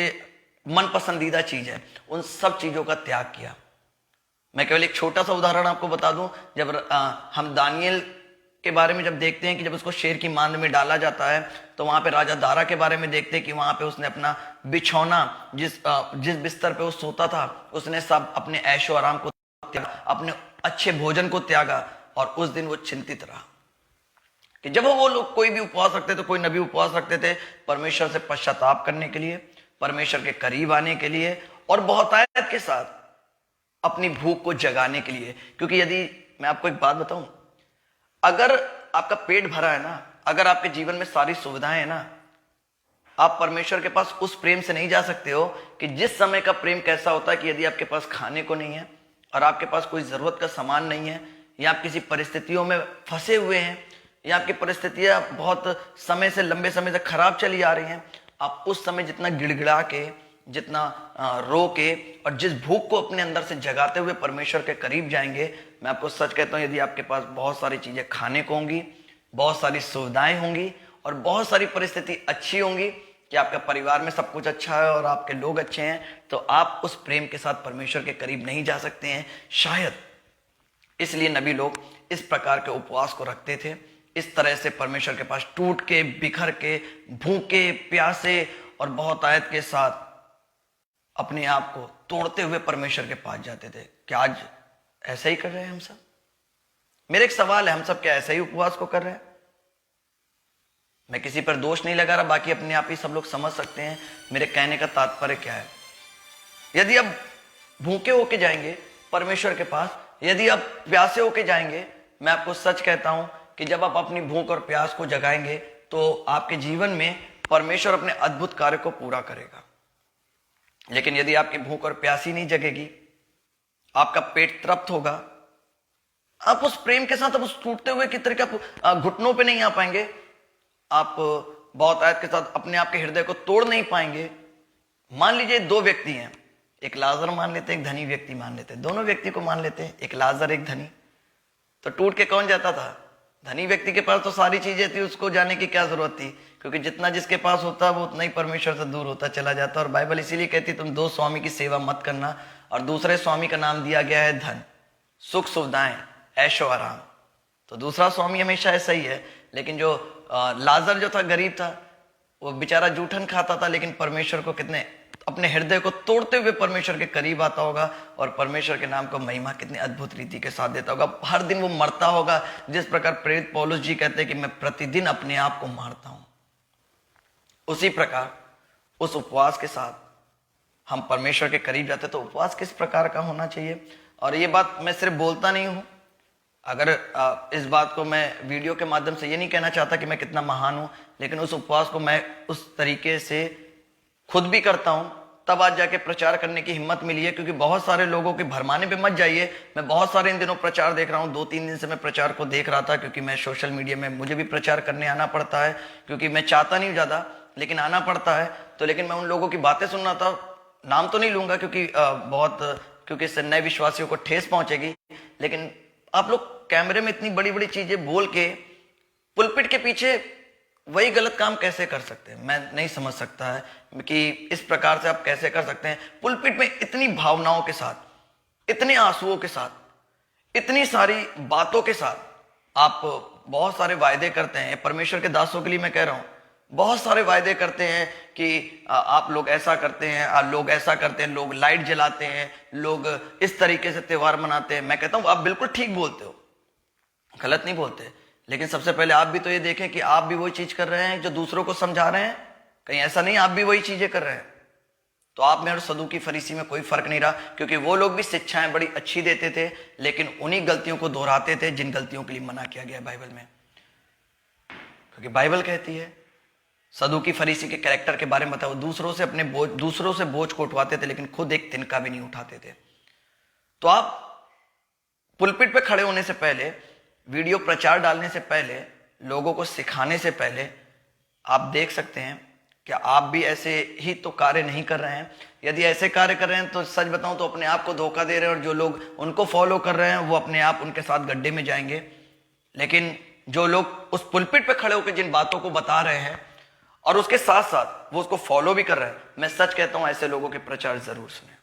मन पसंदीदा चीज है, उन सब चीजों का त्याग किया। मैं केवल एक छोटा सा उदाहरण आपको बता दूं। जब हम दानियल के बारे में जब देखते हैं कि जब उसको शेर की मांद में डाला जाता है, तो वहां पे राजा दारा के बारे में देखते हैं कि वहां पे उसने अपना बिछौना, जिस बिस्तर पे वो सोता था, उसने सब अपने ऐशो आराम को त्यागा, अपने अच्छे भोजन को त्यागा। और उस दिन वो चिंतित रहा कि जब वो लोग कोई भी उपवास रखते थे, कोई नबी उपवास रखते थे परमेश्वर से पश्चाताप करने के लिए, परमेश्वर के करीब आने के लिए और बहुतायत के साथ अपनी भूख को जगाने के लिए। क्योंकि यदि मैं आपको एक बात बताऊं, अगर आपका पेट भरा है ना, अगर आपके जीवन में सारी सुविधाएं हैं ना, आप परमेश्वर के पास उस प्रेम से नहीं जा सकते हो कि जिस समय का प्रेम कैसा होता है कि यदि आपके पास खाने को नहीं है और आपके पास कोई जरूरत का सामान नहीं है, या आप किसी परिस्थितियों में फंसे हुए हैं, या आपकी परिस्थितियां बहुत समय से, लंबे समय से खराब चली आ रही हैं, आप उस समय जितना गिड़गिड़ा के, जितना रो के और जिस भूख को अपने अंदर से जगाते हुए परमेश्वर के करीब जाएंगे, मैं आपको सच कहता हूं, यदि आपके पास बहुत सारी चीजें खाने को होंगी, बहुत सारी सुविधाएं होंगी और बहुत सारी परिस्थिति अच्छी होंगी कि आपका परिवार में सब कुछ अच्छा है और आपके लोग अच्छे हैं, तो आप उस प्रेम के साथ परमेश्वर के करीब नहीं जा सकते हैं शायद। इसलिए नबी लोग इस प्रकार के उपवास को रखते थे, इस तरह से परमेश्वर के पास टूट के, बिखर के, भूखे प्यासे और बहुतायत के साथ अपने आप को तोड़ते हुए परमेश्वर के पास जाते थे। क्या आज ऐसा ही कर रहे हैं हम सब? मेरा एक सवाल है, हम सब क्या ऐसा ही उपवास को कर रहे हैं? मैं किसी पर दोष नहीं लगा रहा, बाकी अपने आप ही सब लोग समझ सकते हैं मेरे कहने का तात्पर्य क्या है। यदि आप भूखे होके जाएंगे परमेश्वर के पास, यदि आप प्यासे होके जाएंगे, मैं आपको सच कहता हूं कि जब आप अपनी भूख और प्यास को जगाएंगे तो आपके जीवन में परमेश्वर अपने अद्भुत कार्य को पूरा करेगा। लेकिन यदि आपकी भूख और प्यास ही नहीं जगेगी, आपका पेट तृप्त होगा, आप उस प्रेम के साथ, आप उस टूटते हुए की तरीके घुटनों पे नहीं आ पाएंगे, आप बहुतायत के साथ अपने आप के हृदय को तोड़ नहीं पाएंगे। मान लीजिए दो व्यक्ति हैं, एक लाजर मान लेते हैं, एक धनी व्यक्ति मान लेते हैं, दोनों व्यक्ति को मान लेते हैं, एक लाजर एक धनी। तो टूट के कौन जाता था? धनी व्यक्ति के पास तो सारी चीजें थी, उसको जाने की क्या जरूरत थी, क्योंकि जितना जिसके पास होता वो उतना ही परमेश्वर से दूर होता चला जाता। और बाइबल इसीलिए कहती तुम दो स्वामी की सेवा मत करना, और दूसरे स्वामी का नाम दिया गया है धन, सुख सुविधाएं, ऐशो आराम। तो दूसरा स्वामी हमेशा ऐसा ही है। लेकिन जो लाजर जो था, गरीब था, वो बेचारा जूठन खाता था, लेकिन परमेश्वर को कितने अपने हृदय को तोड़ते हुए परमेश्वर के करीब आता होगा और परमेश्वर के नाम को महिमा कितनी अद्भुत रीति के साथ देता होगा। हर दिन वो मरता होगा, जिस प्रकार प्रेरित पौलुस जी कहते हैं कि मैं प्रतिदिन अपने आप को मारता हूं। उसी प्रकार उस उपवास के साथ हम परमेश्वर के करीब जाते। तो उपवास किस प्रकार का होना चाहिए? और ये बात मैं सिर्फ बोलता नहीं हूं, अगर इस बात को मैं वीडियो के माध्यम से ये नहीं कहना चाहता कि मैं कितना महान हूं, लेकिन उस उपवास को मैं उस तरीके से खुद भी करता हूं, तब आज जाके प्रचार करने की हिम्मत मिली है। क्योंकि बहुत सारे लोगों के भरमाने पे मत जाइए। मैं बहुत सारे इन दिनों प्रचार देख रहा हूं, 2-3 दिन से मैं प्रचार को देख रहा था, क्योंकि मैं सोशल मीडिया में मुझे भी प्रचार करने आना पड़ता है, क्योंकि मैं चाहता नहीं ज्यादा, लेकिन आना पड़ता है। तो लेकिन मैं उन लोगों की बातें सुन रहा था, नाम तो नहीं लूंगा क्योंकि इससे नए विश्वासियों को ठेस पहुंचेगी, लेकिन आप लोग कैमरे में इतनी बड़ी बड़ी चीजें बोल के पुलपिट के पीछे वही गलत काम कैसे कर सकते हैं? मैं नहीं समझ सकता है कि इस प्रकार से आप कैसे कर सकते हैं। पुलपिट में इतनी भावनाओं के साथ, इतने आंसुओं के साथ, इतनी सारी बातों के साथ आप बहुत सारे वायदे करते हैं। परमेश्वर के दासों के लिए मैं कह रहा हूं, बहुत सारे वायदे करते हैं कि आप लोग ऐसा करते हैं, लोग ऐसा करते हैं, लोग लाइट जलाते हैं, लोग इस तरीके से त्योहार मनाते हैं। मैं कहता हूं आप बिल्कुल ठीक बोलते हो, गलत नहीं बोलते, लेकिन सबसे पहले आप भी तो ये देखें कि आप भी वही चीज कर रहे हैं जो दूसरों को समझा रहे हैं। कहीं ऐसा नहीं आप भी वही चीजें कर रहे हैं। तो आप में और सदूकी फरीसी में कोई फर्क नहीं रहा, क्योंकि वो लोग भी शिक्षाएं बड़ी अच्छी देते थे, लेकिन उन्हीं गलतियों को दोहराते थे जिन गलतियों के लिए मना किया गया है बाइबल में। क्योंकि बाइबल कहती है सदूकी फरीसी के कैरेक्टर के बारे में बताओ, दूसरों से बोझ को उठवाते थे, लेकिन खुद एक तिनका भी नहीं उठाते थे। तो आप पुलपिट पे खड़े होने से पहले, वीडियो प्रचार डालने से पहले, लोगों को सिखाने से पहले आप देख सकते हैं कि आप भी ऐसे ही तो कार्य नहीं कर रहे हैं। यदि ऐसे कार्य कर रहे हैं तो सच बताऊं तो अपने आप को धोखा दे रहे हैं, और जो लोग उनको फॉलो कर रहे हैं वो अपने आप उनके साथ गड्ढे में जाएंगे। लेकिन जो लोग उस पुलपिट पे खड़े होकर जिन बातों को बता रहे हैं और उसके साथ साथ वो उसको फॉलो भी कर रहे हैं, मैं सच कहता हूं ऐसे लोगों के प्रचार जरूर सुने,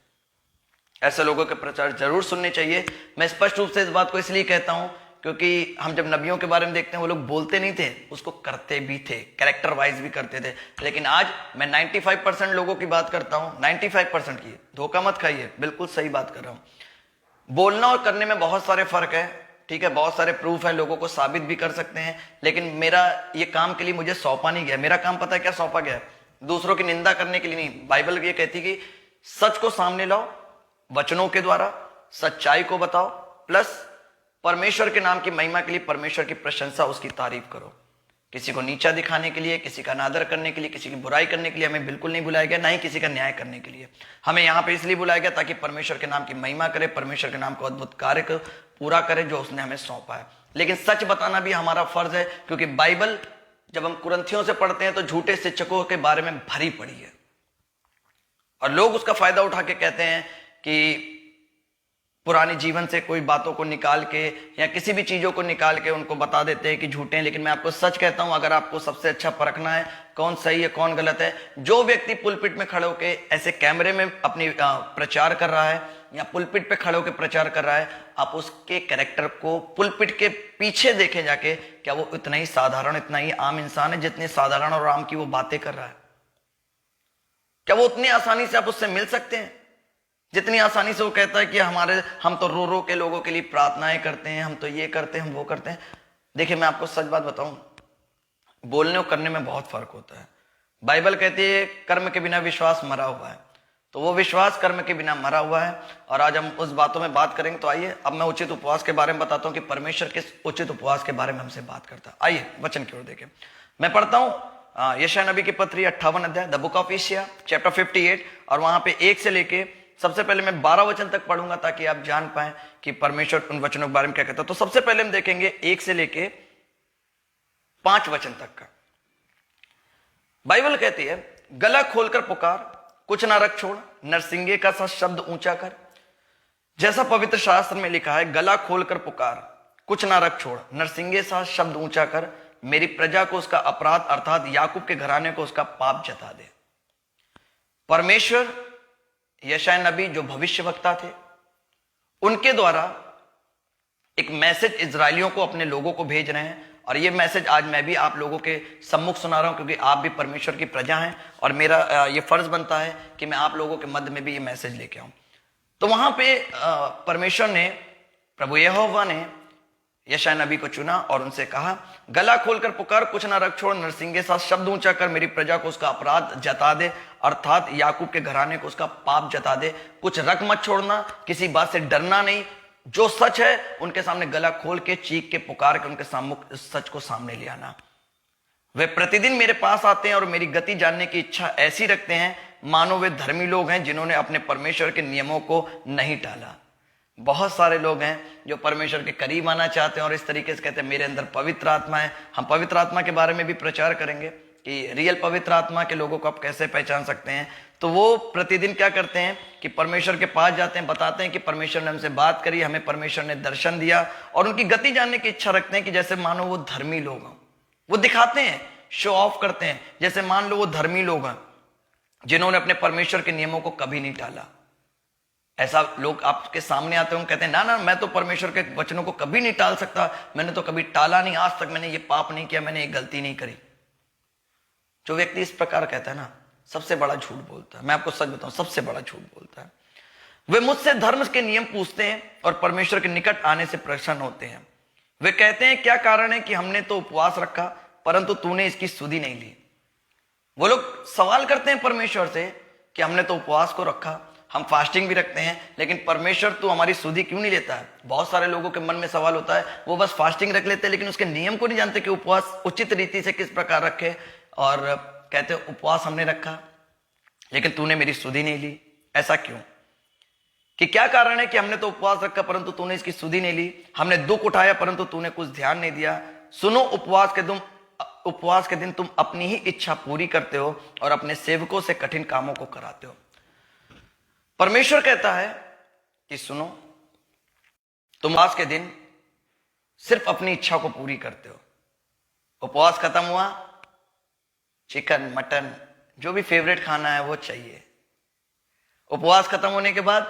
ऐसे लोगों के प्रचार जरूर सुनने चाहिए। मैं स्पष्ट रूप से इस बात को इसलिए कहता हूं क्योंकि हम जब नबियों के बारे में देखते हैं, वो लोग बोलते नहीं थे, उसको करते भी थे, कैरेक्टर वाइज भी करते थे। लेकिन आज मैं 95% लोगों की बात करता हूं, 95% की, धोखा मत खाइए, बिल्कुल सही बात कर रहा हूं। बोलना और करने में बहुत सारे फर्क है, ठीक है, बहुत सारे प्रूफ है, लोगों को साबित भी कर सकते हैं। लेकिन मेरा ये काम के लिए मुझे सौंपा नहीं गया। मेरा काम पता है क्या सौंपा गया? दूसरों की निंदा करने के लिए नहीं। बाइबल ये कहती कि सच को सामने लाओ, वचनों के द्वारा सच्चाई को बताओ, प्लस परमेश्वर के नाम की महिमा के लिए, परमेश्वर की प्रशंसा, उसकी तारीफ करो। किसी को नीचा दिखाने के लिए, किसी का अनादर करने के लिए, किसी की बुराई करने के लिए हमें बिल्कुल नहीं बुलाया गया, ना ही किसी का न्याय करने के लिए। हमें यहाँ पे इसलिए बुलाया गया ताकि परमेश्वर के नाम की महिमा करे, परमेश्वर के नाम को अद्भुत कार्य को पूरा करे जो उसने हमें सौंपा है। लेकिन सच बताना भी हमारा फर्ज है, क्योंकि बाइबल जब हम कुरिन्थियों से पढ़ते हैं तो झूठे शिक्षकों के बारे में भरी पड़ी है, और लोग उसका फायदा उठा के कहते हैं कि पुराने जीवन से कोई बातों को निकाल के या किसी भी चीजों को निकाल के उनको बता देते हैं कि झूठे हैं। लेकिन मैं आपको सच कहता हूं, अगर आपको सबसे अच्छा परखना है कौन सही है कौन गलत है, जो व्यक्ति पुलपिट में खड़े होकर ऐसे कैमरे में अपनी प्रचार कर रहा है या पुलपिट पे खड़े होकर प्रचार कर रहा है, आप उसके कैरेक्टर को पुलपिट के पीछे देखें जाके, क्या वो इतना ही साधारण, इतना ही आम इंसान है जितने साधारण और आम की वो बातें कर रहा है? क्या वो उतनी आसानी से आप उससे मिल सकते हैं जितनी आसानी से वो कहता है कि हम तो रो रो के लोगों के लिए प्रार्थनाएं करते हैं, हम तो ये करते हैं, हम वो करते हैं? देखिए मैं आपको सच बात बताऊं, बोलने और करने में बहुत फर्क होता है। बाइबल कहती है कर्म के बिना विश्वास मरा हुआ है, तो वो विश्वास कर्म के बिना मरा हुआ है। और आज हम उस बातों में बात करेंगे। तो आइए अब मैं उचित उपवास के बारे में बताता हूं कि परमेश्वर किस उचित उपवास के बारे में हमसे बात करता है। आइए वचन की ओर देखें। मैं पढ़ता हूं यशायाह नबी की पत्री 58 अध्याय, द बुक ऑफ यशायाह चैप्टर 58, और वहां पे 1 से लेके, सबसे पहले मैं 12 वचन तक पढ़ूंगा ताकि आप जान पाए कि परमेश्वर उन वचनों के बारे में क्या कहता है। तो सबसे पहले हम देखेंगे 1 से लेके 5 वचन तक का। बाइबल कहती है, गला खोलकर पुकार, कुछ ना रख छोड़, नरसिंगे का सा शब्द ऊंचा कर। जैसा पवित्र शास्त्र में लिखा है, गला खोलकर पुकार, कुछ ना रख छोड़, नरसिंगे सा शब्द ऊंचा कर, मेरी प्रजा को उसका अपराध अर्थात याकूब के घराने को उसका पाप जता दे। परमेश्वर यशायाह नबी जो भविष्यवक्ता थे, उनके द्वारा एक मैसेज इजरायलियों को, अपने लोगों को भेज रहे हैं। और ये मैसेज आज मैं भी आप लोगों के सम्मुख सुना रहा हूं, क्योंकि आप भी परमेश्वर की प्रजा हैं और मेरा ये फर्ज बनता है कि मैं आप लोगों के मध्य में भी ये मैसेज लेके आऊं। तो वहां पे परमेश्वर ने, प्रभु यहोवा ने यशायाह नबी को चुना और उनसे कहा, गला खोलकर पुकार, कुछ ना रख छोड़, नरसिंगे साथ शब्द ऊंचा कर, मेरी प्रजा को उसका अपराध जता दे अर्थात याकूब के घराने को उसका पाप जता दे। कुछ रख मत छोड़ना, किसी बात से डरना नहीं, जो सच है उनके सामने गला खोल के, चीख के, पुकार के उनके सामने सच को सामने ले आना। वे प्रतिदिन मेरे पास आते हैं और मेरी गति जानने की इच्छा ऐसी रखते हैं, मानो वे धर्मी लोग हैं जिन्होंने अपने परमेश्वर के नियमों को नहीं टाला। बहुत सारे लोग हैं जो परमेश्वर के करीब आना चाहते हैं और इस तरीके से कहते हैं मेरे अंदर पवित्र आत्मा है। हम पवित्र आत्मा के बारे में भी प्रचार करेंगे कि रियल पवित्र आत्मा के लोगों को आप कैसे पहचान सकते हैं। तो वो प्रतिदिन क्या करते हैं कि परमेश्वर के पास जाते हैं, बताते हैं कि परमेश्वर ने हमसे बात करी, हमें परमेश्वर ने दर्शन दिया, और उनकी गति जानने की इच्छा रखते हैं कि जैसे मानो वो धर्मी लोग हों। वो दिखाते हैं, शो ऑफ करते हैं, जैसे मान लो वो धर्मी लोग हैं जिन्होंने अपने परमेश्वर के नियमों को कभी नहीं टाला। ऐसा लोग आपके सामने आते हैं, कहते हैं ना ना मैं तो परमेश्वर के वचनों को कभी नहीं टाल सकता, मैंने तो कभी टाला नहीं, आज तक मैंने ये पाप नहीं किया, मैंने ये गलती नहीं करी। जो व्यक्ति इस प्रकार कहता है ना, सबसे बड़ा झूठ बोलता है। मैं आपको सच बताऊं, सबसे बड़ा झूठ बोलता है। वे मुझसे धर्म के नियम पूछते हैं और परमेश्वर के निकट आने से प्रसन्न होते हैं। वे कहते हैं क्या कारण है कि हमने तो उपवास रखा परंतु तूने इसकी सुधि नहीं ली। वो लोग सवाल करते हैं परमेश्वर से कि हमने तो उपवास को रखा, हम फास्टिंग भी रखते हैं, लेकिन परमेश्वर तू हमारी सुधि क्यों नहीं लेता है। बहुत सारे लोगों के मन में सवाल होता है, वो बस फास्टिंग रख लेते हैं लेकिन उसके नियम को नहीं जानते कि उपवास उचित रीति से किस प्रकार रखे, और कहते हैं उपवास हमने रखा लेकिन तूने मेरी सुधि नहीं ली। ऐसा क्यों? कि क्या कारण है कि हमने तो उपवास रखा परंतु तूने इसकी सुधि नहीं ली, हमने दुख उठाया परंतु तूने कुछ ध्यान नहीं दिया। सुनो, उपवास के दिन तुम अपनी ही इच्छा पूरी करते हो और अपने सेवकों से कठिन कामों को कराते हो। परमेश्वर कहता है कि सुनो, तुम उपवास के दिन सिर्फ अपनी इच्छा को पूरी करते हो। उपवास खत्म हुआ, चिकन मटन जो भी फेवरेट खाना है वो चाहिए। उपवास खत्म होने के बाद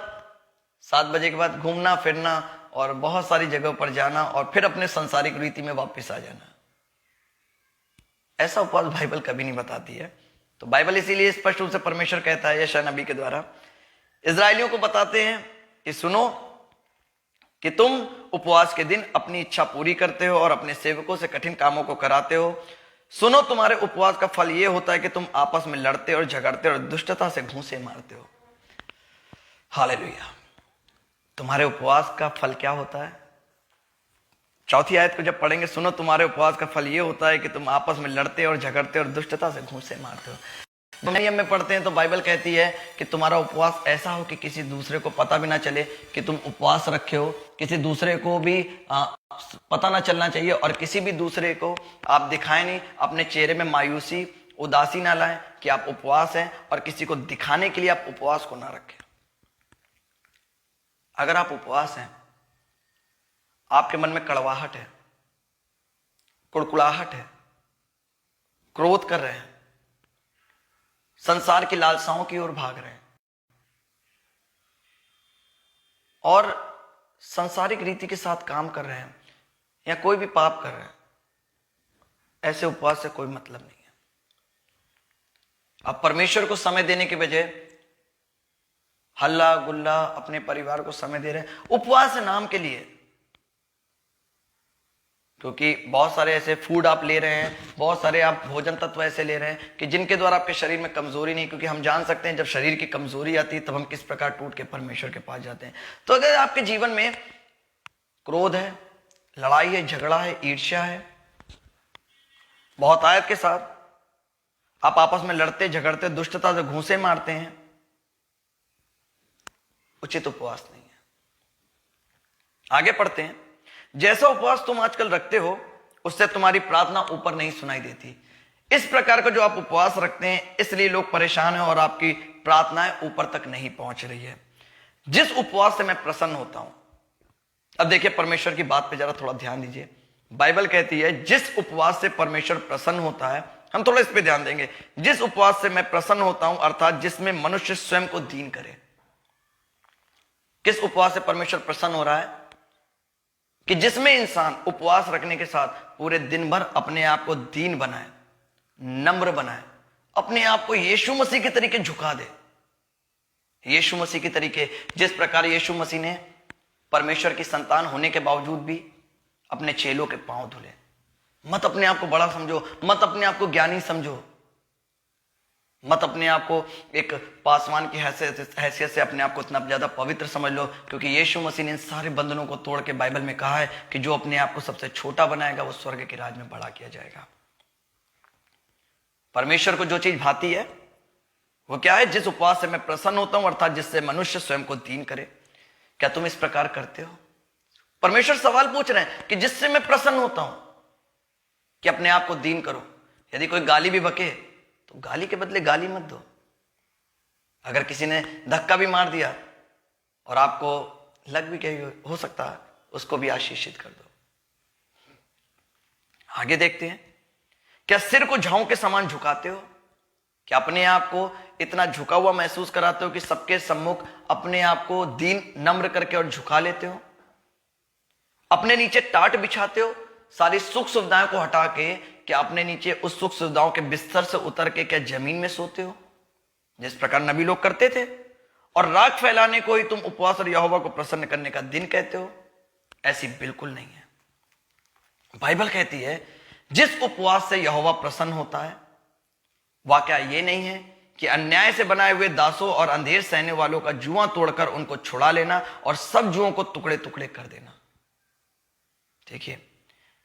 7 बजे के बाद घूमना फिरना और बहुत सारी जगहों पर जाना और फिर अपने संसारिक रीति में वापस आ जाना। ऐसा उपवास बाइबल कभी नहीं बताती है। तो बाइबल इसीलिए स्पष्ट रूप से परमेश्वर कहता है यशायाह नबी के द्वारा इजराइलियों को बताते हैं कि सुनो कि तुम उपवास के दिन अपनी इच्छा पूरी करते हो और अपने सेवकों से कठिन कामों को कराते हो। सुनो, तुम्हारे उपवास का फल यह होता है कि तुम आपस में लड़ते और झगड़ते और दुष्टता से घूंसे मारते हो। हालेलुया। तुम्हारे उपवास का फल क्या होता है? चौथी आयत को जब पढ़ेंगे, सुनो तुम्हारे उपवास का फल ये होता है कि तुम आपस में लड़ते और झगड़ते और दुष्टता से घूंसे मारते हो। नियम में पढ़ते हैं तो बाइबल कहती है कि तुम्हारा उपवास ऐसा हो कि किसी दूसरे को पता भी ना चले कि तुम उपवास रखे हो, किसी दूसरे को भी पता ना चलना चाहिए, और किसी भी दूसरे को आप दिखाएं नहीं, अपने चेहरे में मायूसी उदासी ना लाएं कि आप उपवास हैं, और किसी को दिखाने के लिए आप उपवास को ना रखें। अगर आप उपवास हैं, आपके मन में कड़वाहट है, कुड़कुड़ाहट है, क्रोध कर रहे हैं, संसार की लालसाओं की ओर भाग रहे हैं और संसारिक रीति के साथ काम कर रहे हैं या कोई भी पाप कर रहे हैं, ऐसे उपवास से कोई मतलब नहीं है। आप परमेश्वर को समय देने के बजाय हल्ला गुल्ला अपने परिवार को समय दे रहे हैं उपवास नाम के लिए, क्योंकि बहुत सारे ऐसे फूड आप ले रहे हैं, बहुत सारे आप भोजन तत्व ऐसे ले रहे हैं कि जिनके द्वारा आपके शरीर में कमजोरी नहीं, क्योंकि हम जान सकते हैं जब शरीर की कमजोरी आती है तब हम किस प्रकार टूट के परमेश्वर के पास जाते हैं। तो अगर आपके जीवन में क्रोध है, लड़ाई है, झगड़ा है, ईर्ष्या है, बहुत आयत के साथ आप आपस में लड़ते झगड़ते दुष्टता से घूंसे मारते हैं, उचित उपवास नहीं है। आगे पढ़ते हैं, जैसा उपवास तुम आजकल रखते हो उससे तुम्हारी प्रार्थना ऊपर नहीं सुनाई देती। इस प्रकार का जो आप उपवास रखते हैं इसलिए लोग परेशान हैं और आपकी प्रार्थनाएं ऊपर तक नहीं पहुंच रही है। जिस उपवास से मैं प्रसन्न होता हूं, अब देखिए परमेश्वर की बात पे जरा थोड़ा ध्यान दीजिए। बाइबल कहती है जिस उपवास से परमेश्वर प्रसन्न होता है, हम थोड़ा इस पे ध्यान देंगे। जिस उपवास से मैं प्रसन्न होता हूं अर्थात जिसमें मनुष्य स्वयं को दीन करे। किस उपवास से परमेश्वर प्रसन्न हो रहा है? कि जिसमें इंसान उपवास रखने के साथ पूरे दिन भर अपने आप को दीन बनाए, नम्र बनाए, अपने आप को यीशु मसीह के तरीके झुका दे। यीशु मसीह के तरीके, जिस प्रकार यीशु मसीह ने परमेश्वर की संतान होने के बावजूद भी अपने चेलों के पांव धुले। मत अपने आप को बड़ा समझो, मत अपने आप को ज्ञानी समझो, मत अपने आप को एक पासवान की हैसियत से अपने आप को इतना ज्यादा पवित्र समझ लो, क्योंकि यीशु मसीह ने इन सारे बंधनों को तोड़ के बाइबल में कहा है कि जो अपने आप को सबसे छोटा बनाएगा वो स्वर्ग के राज में बड़ा किया जाएगा। परमेश्वर को जो चीज भाती है वो क्या है? जिस उपवास से मैं प्रसन्न होता हूं, अर्थात जिससे मनुष्य स्वयं को दीन करे। क्या तुम इस प्रकार करते हो? परमेश्वर सवाल पूछ रहे हैं कि जिससे मैं प्रसन्न होता हूं, कि अपने आप को दीन करो। यदि कोई गाली भी बके तो गाली के बदले गाली मत दो। अगर किसी ने धक्का भी मार दिया और आपको लग भी गई हो सकता है, उसको भी आशीषित कर दो। आगे देखते हैं, क्या सिर को झाओं के समान झुकाते हो? क्या अपने आप को इतना झुका हुआ महसूस कराते हो कि सबके सम्मुख अपने आप को दीन नम्र करके और झुका लेते हो? अपने नीचे टाट बिछाते हो, सारी सुख सुविधाओं को हटा के? क्या अपने नीचे उस सुख सुविधाओं के बिस्तर से उतर के क्या जमीन में सोते हो, जिस प्रकार नबी लोग करते थे? और राख फैलाने को ही तुम उपवास और यहोवा को प्रसन्न करने का दिन कहते हो? ऐसी बिल्कुल नहीं है। बाइबल कहती है जिस उपवास से यहोवा प्रसन्न होता है, वाकया ये नहीं है कि अन्याय से बनाए हुए दासों और अंधेर सहने वालों का जुआ तोड़कर उनको छुड़ा लेना और सब जुओं को टुकड़े टुकड़े कर देना। देखिए,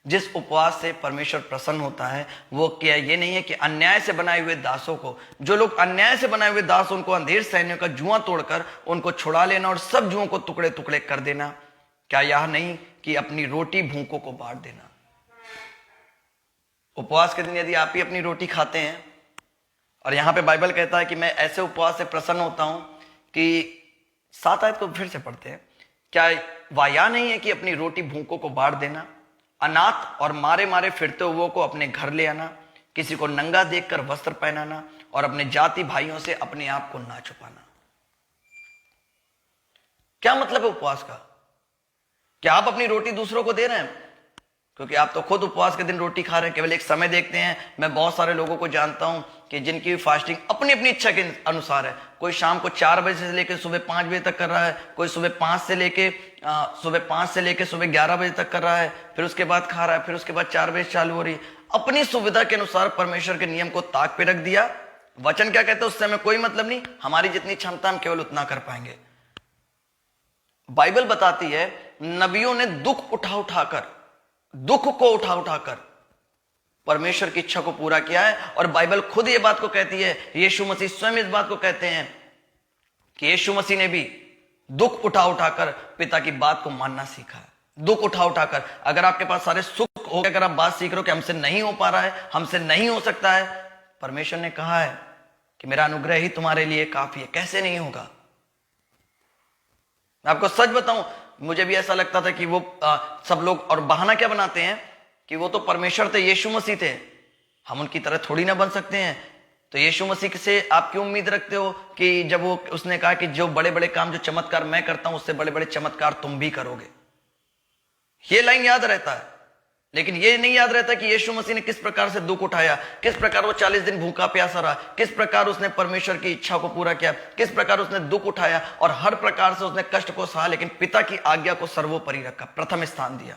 जिस उपवास से परमेश्वर प्रसन्न होता है वो क्या ये नहीं है कि अन्याय से बनाए हुए दासों को, जो लोग अन्याय से बनाए हुए दास, उनको अंधेर सैन्यों का जुआ तोड़कर उनको छुड़ा लेना और सब जुओं को टुकड़े टुकड़े कर देना। क्या यह नहीं कि अपनी रोटी भूखों को बांट देना? उपवास के दिन यदि आप ही अपनी रोटी खाते हैं, और यहां पे बाइबल कहता है कि मैं ऐसे उपवास से प्रसन्न होता हूं कि 7 आयत को फिर से पढ़ते हैं, क्या वाया नहीं है कि अपनी रोटी भूखों को बांट देना, अनाथ और मारे मारे फिरते हुओं को अपने घर ले आना, किसी को नंगा देखकर वस्त्र पहनाना और अपने जाति भाइयों से अपने आप को ना छुपाना? क्या मतलब है उपवास का? क्या आप अपनी रोटी दूसरों को दे रहे हैं? क्योंकि आप तो खुद उपवास के दिन रोटी खा रहे हैं, केवल एक समय देखते हैं। मैं बहुत सारे लोगों को जानता हूं कि जिनकी फास्टिंग अपनी अपनी इच्छा के अनुसार है। कोई शाम को 4 बजे से लेकर सुबह 5 बजे तक कर रहा है, कोई सुबह 5 से लेके सुबह 11 बजे तक कर रहा है, फिर उसके बाद खा रहा है, फिर उसके बाद 4 बजे चालू हो रही है। अपनी सुविधा के अनुसार परमेश्वर के नियम को ताक पे रख दिया। वचन क्या कहते हैं? उससे हमें कोई मतलब नहीं, हमारी जितनी क्षमता हम केवल उतना कर पाएंगे। बाइबल बताती है नबियों ने दुख को उठा उठाकर परमेश्वर की इच्छा को पूरा किया है। और बाइबल खुद ये बात को कहती है, यीशु मसीह स्वयं इस बात को कहते हैं कि यीशु मसीह ने भी दुख उठा उठाकर पिता की बात को मानना सीखा है। दुख उठा उठाकर, अगर आपके पास सारे सुख हो, अगर आप बात सीख रहे हो कि हमसे नहीं हो पा रहा है, हमसे नहीं हो सकता है, परमेश्वर ने कहा है कि मेरा अनुग्रह ही तुम्हारे लिए काफी है। कैसे नहीं होगा? मैं आपको सच बताऊं, मुझे भी ऐसा लगता था कि वो सब लोग, और बहाना क्या बनाते हैं कि वो तो परमेश्वर थे, यीशु मसीह थे, हम उनकी तरह थोड़ी ना बन सकते हैं। तो यीशु मसीह से आप क्यों उम्मीद रखते हो कि जब उसने कहा कि जो बड़े बड़े काम, जो चमत्कार मैं करता हूं, उससे बड़े बड़े चमत्कार तुम भी करोगे? ये लाइन याद रहता है, लेकिन ये नहीं याद रहता कि यीशु मसीह ने किस प्रकार से दुख उठाया, किस प्रकार वो 40 दिन भूखा प्यासा रहा, किस प्रकार उसने परमेश्वर की इच्छा को पूरा किया, किस प्रकार उसने दुख उठाया और हर प्रकार से उसने कष्ट को सहा, लेकिन पिता की आज्ञा को सर्वोपरि रखा, प्रथम स्थान दिया।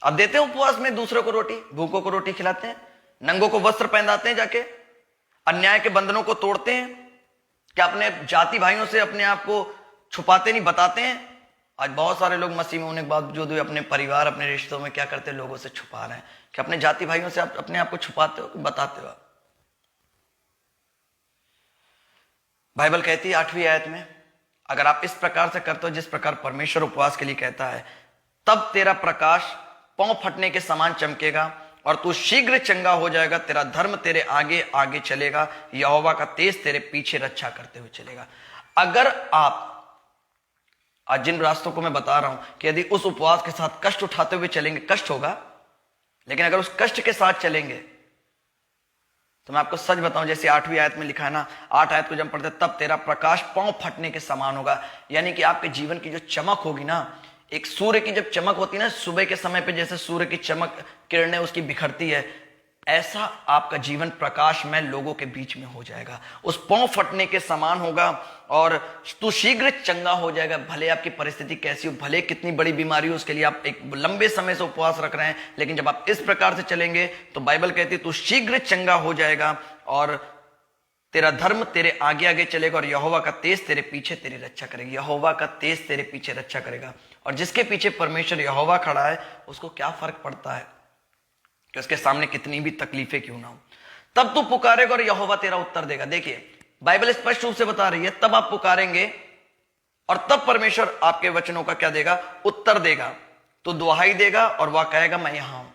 अब देते हैं उपवास में दूसरों को रोटी, भूखों को रोटी खिलाते हैं, नंगों को वस्त्र पहनाते हैं, जाके अन्याय के बंधनों को तोड़ते हैं। क्या अपने जाति भाइयों से अपने आप को छुपाते नहीं, बताते हैं? आज बहुत सारे लोग मसीह में होने के बावजूद अपने परिवार, अपने रिश्तों में क्या करते हैं? लोगों से छुपा रहे हैं। कि अपने जाति भाइयों से आप अपने आप को छुपाते हो कि बताते हो? बाइबल कहती है 8वीं आयत में, अगर आप इस प्रकार से करते हो जिस प्रकार परमेश्वर उपवास के लिए कहता है, तब तेरा प्रकाश पांव फटने के समान चमकेगा और तू शीघ्र चंगा हो जाएगा। तेरा धर्म तेरे आगे आगे चलेगा, यहोवा का तेज तेरे पीछे रक्षा करते हुए चलेगा। अगर आप आज जिन रास्तों को मैं बता रहा हूं कि यदि उस उपवास के साथ कष्ट उठाते हुए चलेंगे, कष्ट होगा, लेकिन अगर उस कष्ट के साथ चलेंगे तो मैं आपको सच बताऊं, जैसे 8वीं आयत में लिखा है ना, 8 आयत को जब पढ़ते तब तेरा प्रकाश पांव फटने के समान होगा। यानी कि आपके जीवन की जो चमक होगी ना, एक सूर्य की जब चमक होती है ना सुबह के समय पे, जैसे सूर्य की चमक किरणें उसकी बिखरती है, ऐसा आपका जीवन प्रकाश में लोगों के बीच में हो जाएगा, उस पांव फटने के समान होगा और तू शीघ्र चंगा हो जाएगा। भले आपकी परिस्थिति कैसी हो, भले कितनी बड़ी बीमारी हो, उसके लिए आप एक लंबे समय से उपवास रख रहे हैं, लेकिन जब आप इस प्रकार से चलेंगे तो बाइबल कहती है तू शीघ्र चंगा हो जाएगा और तेरा धर्म तेरे आगे आगे चलेगा और यहोवा का तेज तेरे पीछे तेरी रक्षा करेगी। यहोवा का तेज तेरे पीछे रक्षा करेगा। और जिसके पीछे परमेश्वर यहोवा खड़ा है, उसको क्या फर्क पड़ता है कि उसके सामने कितनी भी तकलीफें क्यों ना हो। तब तू पुकारेगा और यहोवा तेरा उत्तर देगा। देखिए बाइबल स्पष्ट रूप से बता रही है, तब आप पुकारेंगे और तब परमेश्वर आपके वचनों का क्या देगा, उत्तर देगा। तो दुहाई देगा और वह कहेगा मैं यहां हूं।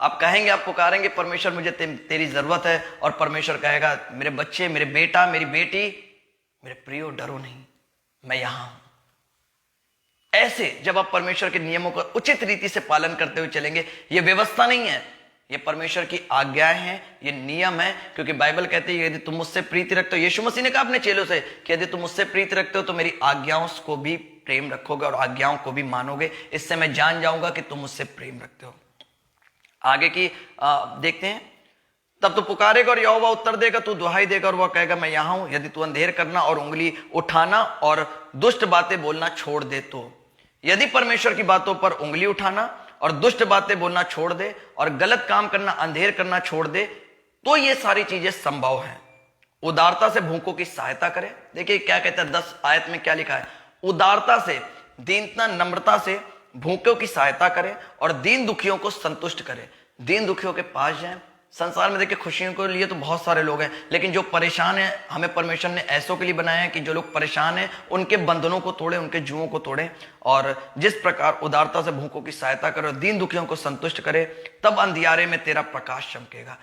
आप कहेंगे, आप पुकारेंगे, परमेश्वर मुझे तेरी जरूरत है, और परमेश्वर कहेगा मेरे बच्चे, मेरे बेटा, मेरी बेटी, मेरे प्रियो डरो नहीं, मैं यहां हूं। ऐसे जब आप परमेश्वर के नियमों का उचित रीति से पालन करते हुए चलेंगे, ये व्यवस्था नहीं है, ये परमेश्वर की आज्ञाएं हैं, ये नियम है। क्योंकि बाइबल कहती है यदि तुम मुझसे प्रीति रखते हो, यीशु मसीह ने कहा अपने चेलों से कि यदि तुम मुझसे प्रीति रखते हो तो मेरी आज्ञाओं को भी प्रेम रखोगे और आज्ञाओं को भी मानोगे, इससे मैं जान जाऊंगा कि तुम मुझसे प्रेम रखते हो। आगे की देखते हैं। तब तो पुकारेगा और यहोवा उत्तर देगा, तू दुहाई देगा और वह कहेगा मैं यहां हूं। यदि तू अंधेर करना और उंगली उठाना और दुष्ट बातें बोलना छोड़ दे तो। यदि परमेश्वर की बातों पर उंगली उठाना और दुष्ट बातें बोलना छोड़ दे और गलत काम करना, अंधेर करना छोड़ दे, तो ये सारी चीजें संभव हैं। उदारता से भूखों की सहायता करे। देखिए क्या कहता है 10 आयत में क्या लिखा है, उदारता से, दीनता, नम्रता से भूखों की सहायता करे और दीन दुखियों को संतुष्ट करे। दीन दुखियों के पास जाए। संसार में देखिए खुशियों के लिए तो बहुत सारे लोग हैं, लेकिन जो परेशान हैं, हमें परमेश्वर ने ऐसों के लिए बनाया है कि जो लोग परेशान हैं उनके बंधनों को तोड़े, उनके जुओं को तोड़े। और जिस प्रकार उदारता से भूखों की सहायता करे और दीन दुखियों को संतुष्ट करे, तब अंधियारे में तेरा प्रकाश चमकेगा।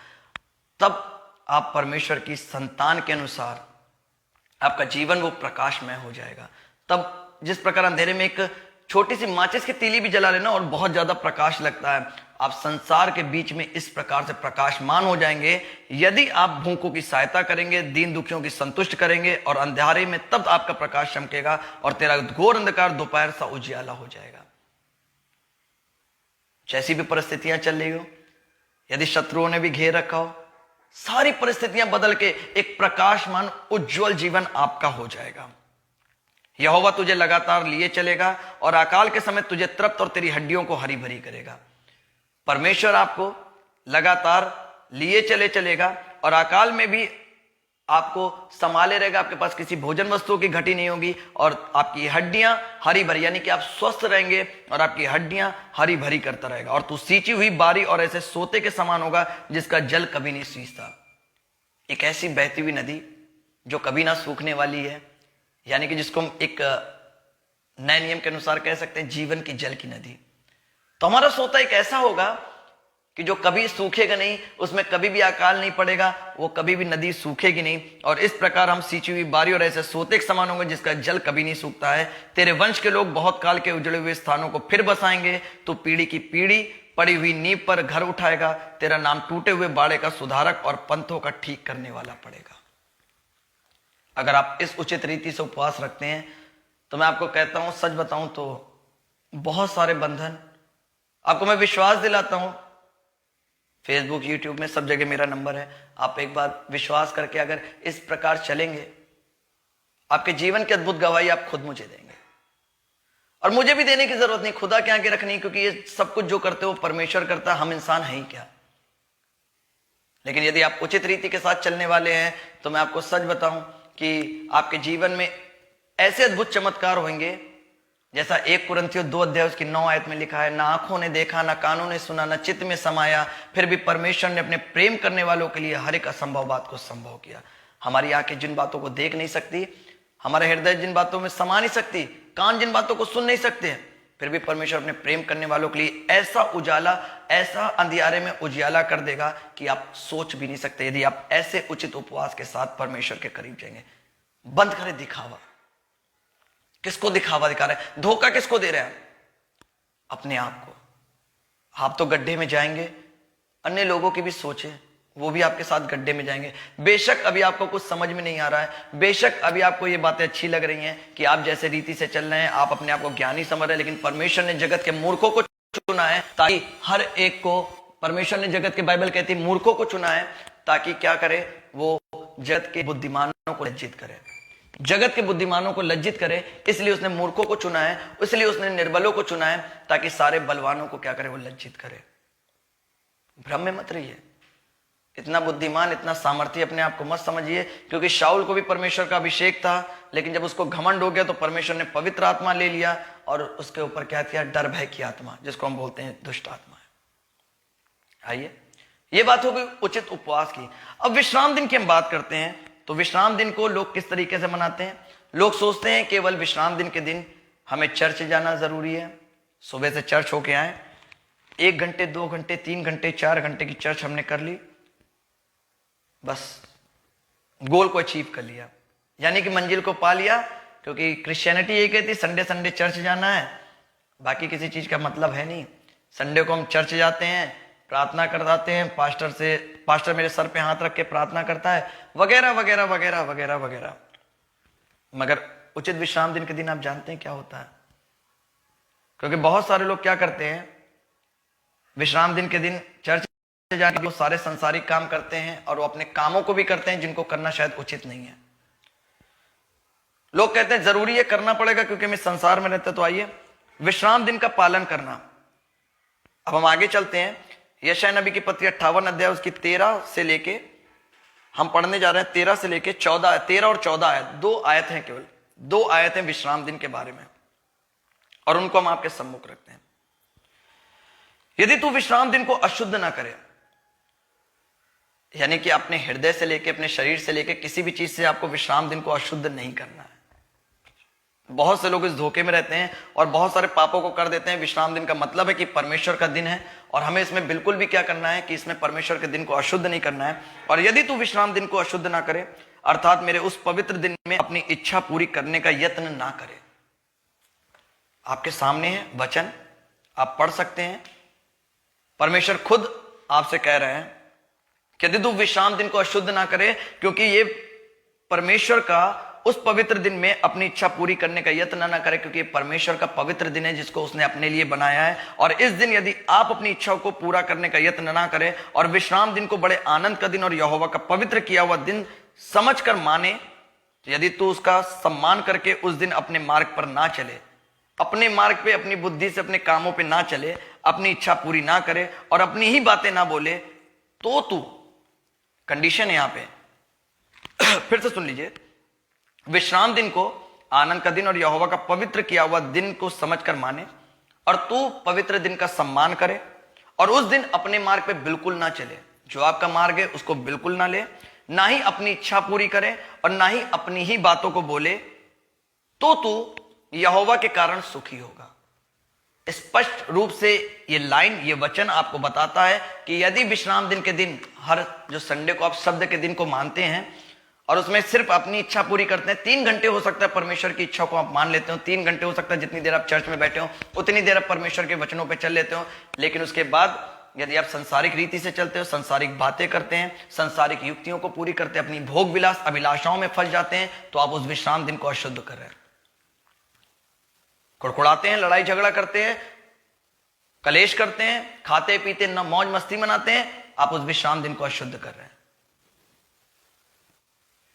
तब आप परमेश्वर की संतान के अनुसार आपका जीवन वो प्रकाशमय हो जाएगा। तब जिस प्रकार अंधेरे में एक छोटी सी माचिस की तीली भी जला लेना और बहुत ज्यादा प्रकाश लगता है, आप संसार के बीच में इस प्रकार से प्रकाशमान हो जाएंगे यदि आप भूखों की सहायता करेंगे, दीन दुखियों की संतुष्ट करेंगे और अंधेरे में तब आपका प्रकाश चमकेगा और तेरा घोर अंधकार दोपहर सा उजियाला हो जाएगा। जैसी भी परिस्थितियां चल रही हो, यदि शत्रुओं ने भी घेर रखा हो, सारी परिस्थितियां बदल के एक प्रकाशमान उज्जवल जीवन आपका हो जाएगा। यहोवा तुझे लगातार लिए चलेगा और अकाल के समय तुझे तृप्त और तेरी हड्डियों को हरी भरी करेगा। परमेश्वर आपको लगातार लिए चलेगा और अकाल में भी आपको संभाले रहेगा। आपके पास किसी भोजन वस्तुओं की घटी नहीं होगी और आपकी हड्डियां हरी भरी, यानी कि आप स्वस्थ रहेंगे और आपकी हड्डियां हरी भरी करता रहेगा। और तू सींची हुई बारी और ऐसे सोते के समान होगा जिसका जल कभी नहीं सींचता। एक ऐसी बहती हुई नदी जो कभी ना सूखने वाली है, यानी कि जिसको हम एक नए नियम के अनुसार कह सकते हैं जीवन की जल की नदी। तो हमारा सोता एक ऐसा होगा कि जो कभी सूखेगा नहीं, उसमें कभी भी अकाल नहीं पड़ेगा, वो कभी भी नदी सूखेगी नहीं। और इस प्रकार हम सींची हुई बारी और ऐसे सोते के समान होंगे जिसका जल कभी नहीं सूखता है। तेरे वंश के लोग बहुत काल के उजड़े हुए स्थानों को फिर बसाएंगे। तो पीढ़ी की पीढ़ी पड़ी हुई नींव पर घर उठाएगा। तेरा नाम टूटे हुए बाड़े का सुधारक और पंथों का ठीक करने वाला पड़ेगा। अगर आप इस उचित रीति से उपवास रखते हैं तो मैं आपको कहता हूं, सच बताऊं तो बहुत सारे बंधन, आपको मैं विश्वास दिलाता हूं, फेसबुक, यूट्यूब में सब जगह मेरा नंबर है। आप एक बार विश्वास करके अगर इस प्रकार चलेंगे, आपके जीवन की अद्भुत गवाही आप खुद मुझे देंगे। और मुझे भी देने की जरूरत नहीं, खुदा के आगे रखनी, क्योंकि ये सब कुछ जो करते हो परमेश्वर करता, हम इंसान हैं ही क्या। लेकिन यदि आप उचित रीति के साथ चलने वाले हैं तो मैं आपको सच बताऊं कि आपके जीवन में ऐसे अद्भुत चमत्कार होंगे जैसा 1 कुरिन्थियों 2 अध्याय उसकी 9 आयत में लिखा है, ना आंखों ने देखा, ना कानों ने सुना, ना चित्त में समाया, फिर भी परमेश्वर ने अपने प्रेम करने वालों के लिए हर एक असंभव बात को संभव किया। हमारी आंखें जिन बातों को देख नहीं सकती, हमारा हृदय जिन बातों में समा नहीं सकती, कान जिन बातों को सुन नहीं सकते, फिर भी परमेश्वर अपने प्रेम करने वालों के लिए ऐसा उजाला, ऐसा अंधियारे में उजियाला कर देगा कि आप सोच भी नहीं सकते, यदि आप ऐसे उचित उपवास के साथ परमेश्वर के करीब जाएंगे। बंद करें दिखावा। किसको दिखावा दिखा रहे हैं? धोखा किसको दे रहे हैं? अपने आप को। आप तो गड्ढे में जाएंगे, अन्य लोगों की भी सोचें, वो भी आपके साथ गड्ढे में जाएंगे। बेशक अभी आपको कुछ समझ में नहीं आ रहा है, बेशक अभी आपको ये बातें अच्छी लग रही हैं कि आप जैसे रीति से चल रहे हैं, आप अपने आप को ज्ञानी समझ रहे हैं, लेकिन परमेश्वर ने जगत के मूर्खों को चुना है ताकि हर एक को, परमेश्वर ने जगत के, बाइबल कहती है, मूर्खों को चुना है ताकि क्या करे, वो जगत के बुद्धिमानों को लज्जित करे। जगत के बुद्धिमानों को लज्जित करे, इसलिए उसने मूर्खों को चुना है, इसलिए उसने निर्बलों को चुना है ताकि सारे बलवानों को क्या करे, वो लज्जित करे। भ्रम में मत रहिए। इतना बुद्धिमान, इतना सामर्थ्य अपने आप को मत समझिए, क्योंकि शाऊल को भी परमेश्वर का अभिषेक था, लेकिन जब उसको घमंड हो गया तो परमेश्वर ने पवित्र आत्मा ले लिया और उसके ऊपर क्या किया, डर भय की आत्मा, जिसको हम बोलते हैं दुष्ट आत्मा। आइए ये बात हो गई उचित उपवास की। अब विश्राम दिन की हम बात करते हैं, तो विश्राम दिन को लोग किस तरीके से मनाते हैं। लोग सोचते हैं केवल विश्राम दिन के दिन हमें चर्च जाना जरूरी है, सुबह से चर्च होके आए, 1 घंटे 2 घंटे 3 घंटे 4 घंटे की चर्च हमने कर ली, बस गोल को अचीव कर लिया, यानी कि मंजिल को पा लिया। क्योंकि क्रिश्चियनिटी ये कहती संडे संडे चर्च जाना है, बाकी किसी चीज का मतलब है नहीं। संडे को हम चर्च जाते हैं, प्रार्थना करवाते हैं, पास्टर मेरे सर पे हाथ रख के प्रार्थना करता है, वगैरह वगैरह वगैरह वगैरह वगैरह। मगर उचित विश्राम दिन के दिन आप जानते हैं क्या होता है? क्योंकि बहुत सारे लोग क्या करते हैं, विश्राम दिन के दिन चर्च जाके वो सारे संसारिक काम करते हैं और वो अपने कामों को भी करते हैं जिनको करना शायद उचित नहीं है। लोग कहते हैं जरूरी है, करना पड़ेगा क्योंकि हम इस संसार में रहते। तो आइए विश्राम दिन का पालन करना। अब हम आगे चलते हैं, यशायाह नबी की पत्री 58 अध्याय उसकी 13 से लेके हम पढ़ने जा रहे हैं, 13 से लेके 14, 13 और 14 आयत, 2 आयत हैं, केवल 2 आयत हैं विश्राम दिन के बारे में, और उनको हम आपके सम्मुख रखते हैं। यदि तू विश्राम दिन को अशुद्ध ना करे, यानी कि अपने हृदय से लेके अपने शरीर से लेके किसी भी चीज से आपको विश्राम दिन को अशुद्ध नहीं करना है। बहुत से लोग इस धोखे में रहते हैं और बहुत सारे पापों को कर देते हैं। विश्राम दिन का मतलब है कि परमेश्वर का दिन है, और हमें इसमें बिल्कुल भी क्या करना है कि इसमें परमेश्वर के दिन को अशुद्ध नहीं करना है। और यदि तू विश्राम दिन को अशुद्ध ना करे, अर्थात मेरे उस पवित्र दिन में अपनी इच्छा पूरी करने का यत्न ना करे। आपके सामने है वचन, आप पढ़ सकते हैं, परमेश्वर खुद आपसे कह रहे हैं कि यदि तू विश्राम दिन को अशुद्ध ना करे, क्योंकि ये परमेश्वर का उस पवित्र दिन में अपनी इच्छा पूरी करने का यत्न ना करे, क्योंकि परमेश्वर का पवित्र दिन है जिसको उसने अपने लिए बनाया है। और इस दिन यदि आप अपनी इच्छाओं को पूरा करने का यत्न ना करें और विश्राम दिन को बड़े आनंद का दिन और यहोवा का पवित्र किया हुआ दिन समझकर माने, तो यदि तू उसका सम्मान करके उस दिन अपने मार्ग पर ना चले, अपने मार्ग पे अपनी बुद्धि से अपने कामों पे ना चले, अपनी इच्छा पूरी ना करे और अपनी ही बातें ना बोले, तो तू, कंडीशन है यहां पे फिर से सुन लीजिए, विश्राम दिन को आनंद का दिन और यहोवा का पवित्र किया हुआ दिन को समझकर माने, और तू पवित्र दिन का सम्मान करे और उस दिन अपने मार्ग पे बिल्कुल ना चले, जो आपका मार्ग है उसको बिल्कुल ना ले, ना ही अपनी इच्छा पूरी करे और ना ही अपनी ही बातों को बोले, तो तू यहोवा के कारण सुखी होगा। स्पष्ट रूप से ये लाइन, ये वचन आपको बताता है कि यदि विश्राम दिन के दिन, हर जो संडे को आप शब्द के दिन को मानते हैं और उसमें सिर्फ अपनी इच्छा पूरी करते हैं, 3 घंटे हो सकता है परमेश्वर की इच्छा को आप मान लेते हो, 3 घंटे हो सकता है जितनी देर आप चर्च में बैठे हो उतनी देर आप परमेश्वर के वचनों पे चल लेते हो। लेकिन उसके बाद यदि आप संसारिक रीति से चलते हो, संसारिक बातें करते हैं, संसारिक युक्तियों को पूरी करते हैं, अपनी भोग विलास अभिलाषाओं में फंस जाते हैं, तो आप उस विश्राम दिन को अशुद्ध कर रहे हैं। कुड़कुड़ाते हैं, लड़ाई झगड़ा करते हैं, कलेश करते हैं, खाते पीते न मौज मस्ती मनाते हैं, आप उस विश्राम दिन को अशुद्ध कर रहे हैं।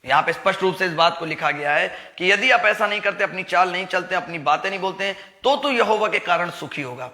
यहां पे स्पष्ट रूप से इस बात को लिखा गया है कि यदि आप ऐसा नहीं करते, अपनी चाल नहीं चलते, अपनी बातें नहीं बोलते हैं, तो तू यहोवा के कारण सुखी होगा।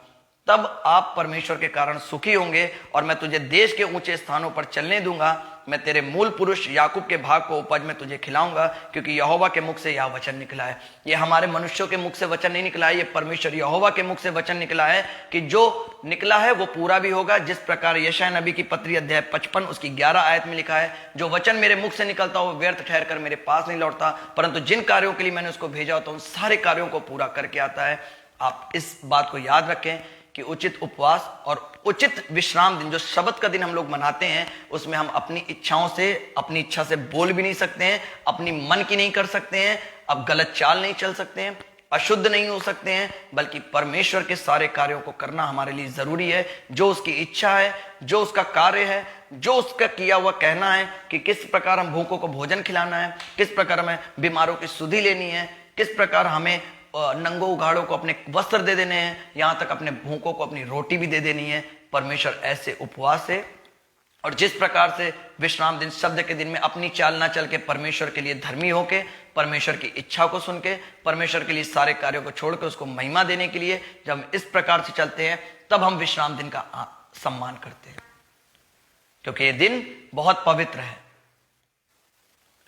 तब आप परमेश्वर के कारण सुखी होंगे और मैं तुझे देश के ऊंचे स्थानों पर चलने दूंगा। मैं तेरे मूल पुरुष याकूब के भाग को उपज में तुझे खिलाऊंगा, क्योंकि यहोवा के मुख से यह वचन निकला है। ये हमारे मनुष्यों के मुख से वचन नहीं निकला है, ये परमेश्वर यहोवा के मुख से वचन निकला है कि जो निकला है वो पूरा भी होगा। जिस प्रकार यशायाह नबी की पत्री अध्याय 55 उसकी 11 आयत में लिखा है, जो वचन मेरे मुख से निकलता वो व्यर्थ ठहर कर मेरे पास नहीं लौटता, परंतु जिन कार्यों के लिए मैंने उसको भेजा होता उन सारे कार्यों को पूरा करके आता है। आप इस बात को याद रखें कि उचित उपवास और उचित विश्राम दिन, जो शब्द का दिन हम लोग मनाते हैं, उसमें हम अपनी इच्छाओं से, अपनी इच्छा से बोल भी नहीं सकते हैं, अपनी मन की नहीं कर सकते हैं, अब गलत चाल नहीं चल सकते हैं, अशुद्ध नहीं हो सकते हैं, बल्कि परमेश्वर के सारे कार्यों को करना हमारे लिए जरूरी है। जो उसकी इच्छा है, जो उसका कार्य है, जो उसका किया हुआ कहना है कि किस प्रकार हम भूखों को भोजन खिलाना है, किस प्रकार हमें बीमारों की सुधि लेनी है, किस प्रकार हमें नंगों उघाड़ों को अपने वस्त्र दे देने हैं, यहां तक अपने भूखों को अपनी रोटी भी दे देनी है। परमेश्वर ऐसे उपवास से और जिस प्रकार से विश्राम दिन शब्द के दिन में अपनी चाल ना चल के परमेश्वर के लिए धर्मी होके, परमेश्वर की इच्छा को सुन के, परमेश्वर के लिए सारे कार्यों को छोड़ के उसको महिमा देने के लिए जब हम इस प्रकार से चलते हैं, तब हम विश्राम दिन का सम्मान करते हैं, क्योंकि ये दिन बहुत पवित्र है।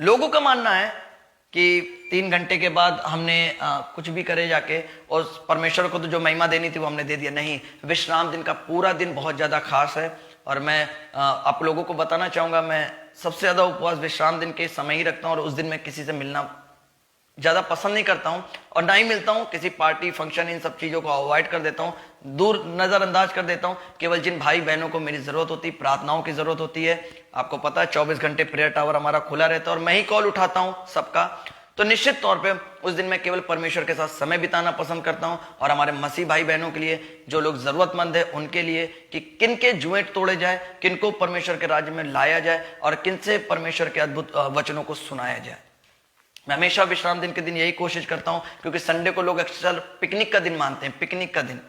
लोगों का मानना है कि 3 घंटे के बाद हमने कुछ भी करे जाके और परमेश्वर को तो जो महिमा देनी थी वो हमने दे दिया। नहीं, विश्राम दिन का पूरा दिन बहुत ज्यादा खास है। और मैं आप लोगों को बताना चाहूँगा, मैं सबसे ज़्यादा उपवास विश्राम दिन के समय ही रखता हूँ, और उस दिन मैं किसी से मिलना ज़्यादा पसंद नहीं करता हूँ, और ना ही मिलता हूँ। किसी पार्टी फंक्शन इन सब चीज़ों को अवॉइड कर देता हूँ, दूर नज़रअंदाज कर देता हूँ। केवल जिन भाई बहनों को मेरी ज़रूरत होती है, प्रार्थनाओं की ज़रूरत होती है, आपको पता है 24 घंटे प्रेयर टावर हमारा खुला रहता है और मैं ही कॉल उठाता हूँ सबका, तो निश्चित तौर पे उस दिन मैं केवल परमेश्वर के साथ समय बिताना पसंद करता हूँ। और हमारे मसीह भाई बहनों के लिए, जो लोग ज़रूरतमंद है उनके लिए, कि किन के जुएं तोड़े जाए, किन को परमेश्वर के राज्य में लाया जाए और किन से परमेश्वर के अद्भुत वचनों को सुनाया जाए। मैं हमेशा विश्राम दिन के दिन यही कोशिश करता हूं, क्योंकि संडे को लोग अक्सर पिकनिक का दिन मानते हैं। पिकनिक का दिन,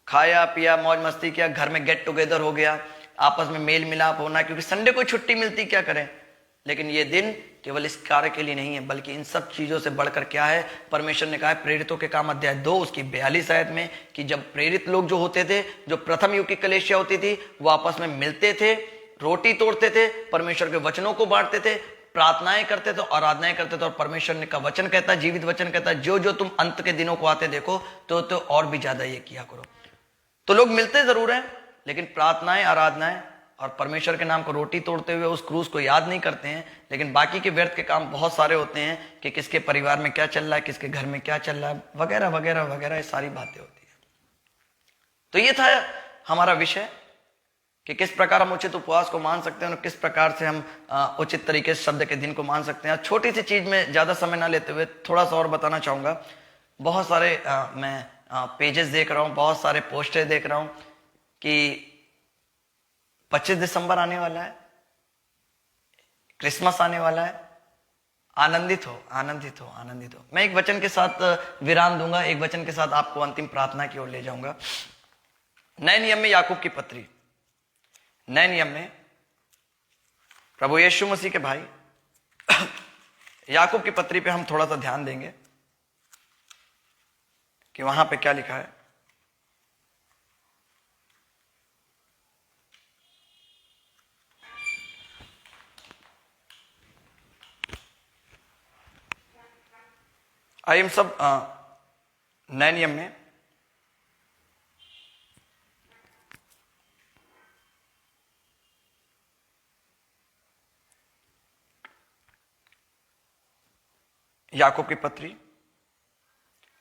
खाया पिया मौज मस्ती किया, घर में गेट टुगेदर हो गया, आपस में मेल मिलाप होना, क्योंकि संडे को छुट्टी मिलती, क्या करें। लेकिन ये दिन केवल इस कार्य के लिए नहीं है, बल्कि इन सब चीजों से बढ़कर क्या है, परमेश्वर ने कहा है प्रेरितों के काम अध्याय 2 उसकी 42 आयत में, कि जब प्रेरित लोग जो होते थे, जो प्रथम युग की कलीसिया होती थी, वो आपस में मिलते थे, रोटी तोड़ते थे, परमेश्वर के वचनों को बांटते थे, प्रार्थनाएं करते थे, आराधनाएं करते थे। और परमेश्वर ने का वचन कहता है, जीवित वचन कहता है, जो जो तुम अंत के दिनों को आते देखो तो और भी ज्यादा ये किया करो। तो लोग मिलते जरूर हैं, लेकिन प्रार्थनाएं, आराधनाएं और परमेश्वर के नाम को रोटी तोड़ते हुए उस क्रूस को याद नहीं करते हैं। लेकिन बाकी के व्यर्थ के काम बहुत सारे होते हैं, कि किसके परिवार में क्या चल रहा है, किसके घर में क्या चल रहा है, वगैरह वगैरह वगैरह, ये सारी बातें होती है। तो ये था हमारा विषय, कि किस प्रकार हम उचित उपवास को मान सकते हैं और किस प्रकार से हम उचित तरीके से शब्द के दिन को मान सकते हैं। छोटी सी चीज में ज्यादा समय ना लेते हुए थोड़ा सा और बताना चाहूंगा। बहुत सारे मैं पेजेस देख रहा हूं, बहुत सारे पोस्टर देख रहा हूं कि 25 दिसंबर आने वाला है, क्रिसमस आने वाला है, आनंदित हो, आनंदित हो, आनंदित हो। मैं एक वचन के साथ विराम दूंगा, एक वचन के साथ आपको अंतिम प्रार्थना की ओर ले जाऊंगा। नए नियम में याकूब की पत्री, नए नियम में प्रभु यीशु मसीह के भाई याकूब की पत्री पे हम थोड़ा सा ध्यान देंगे कि वहां पे क्या लिखा है। आइए हम सब नए नियम में याकूब की पत्री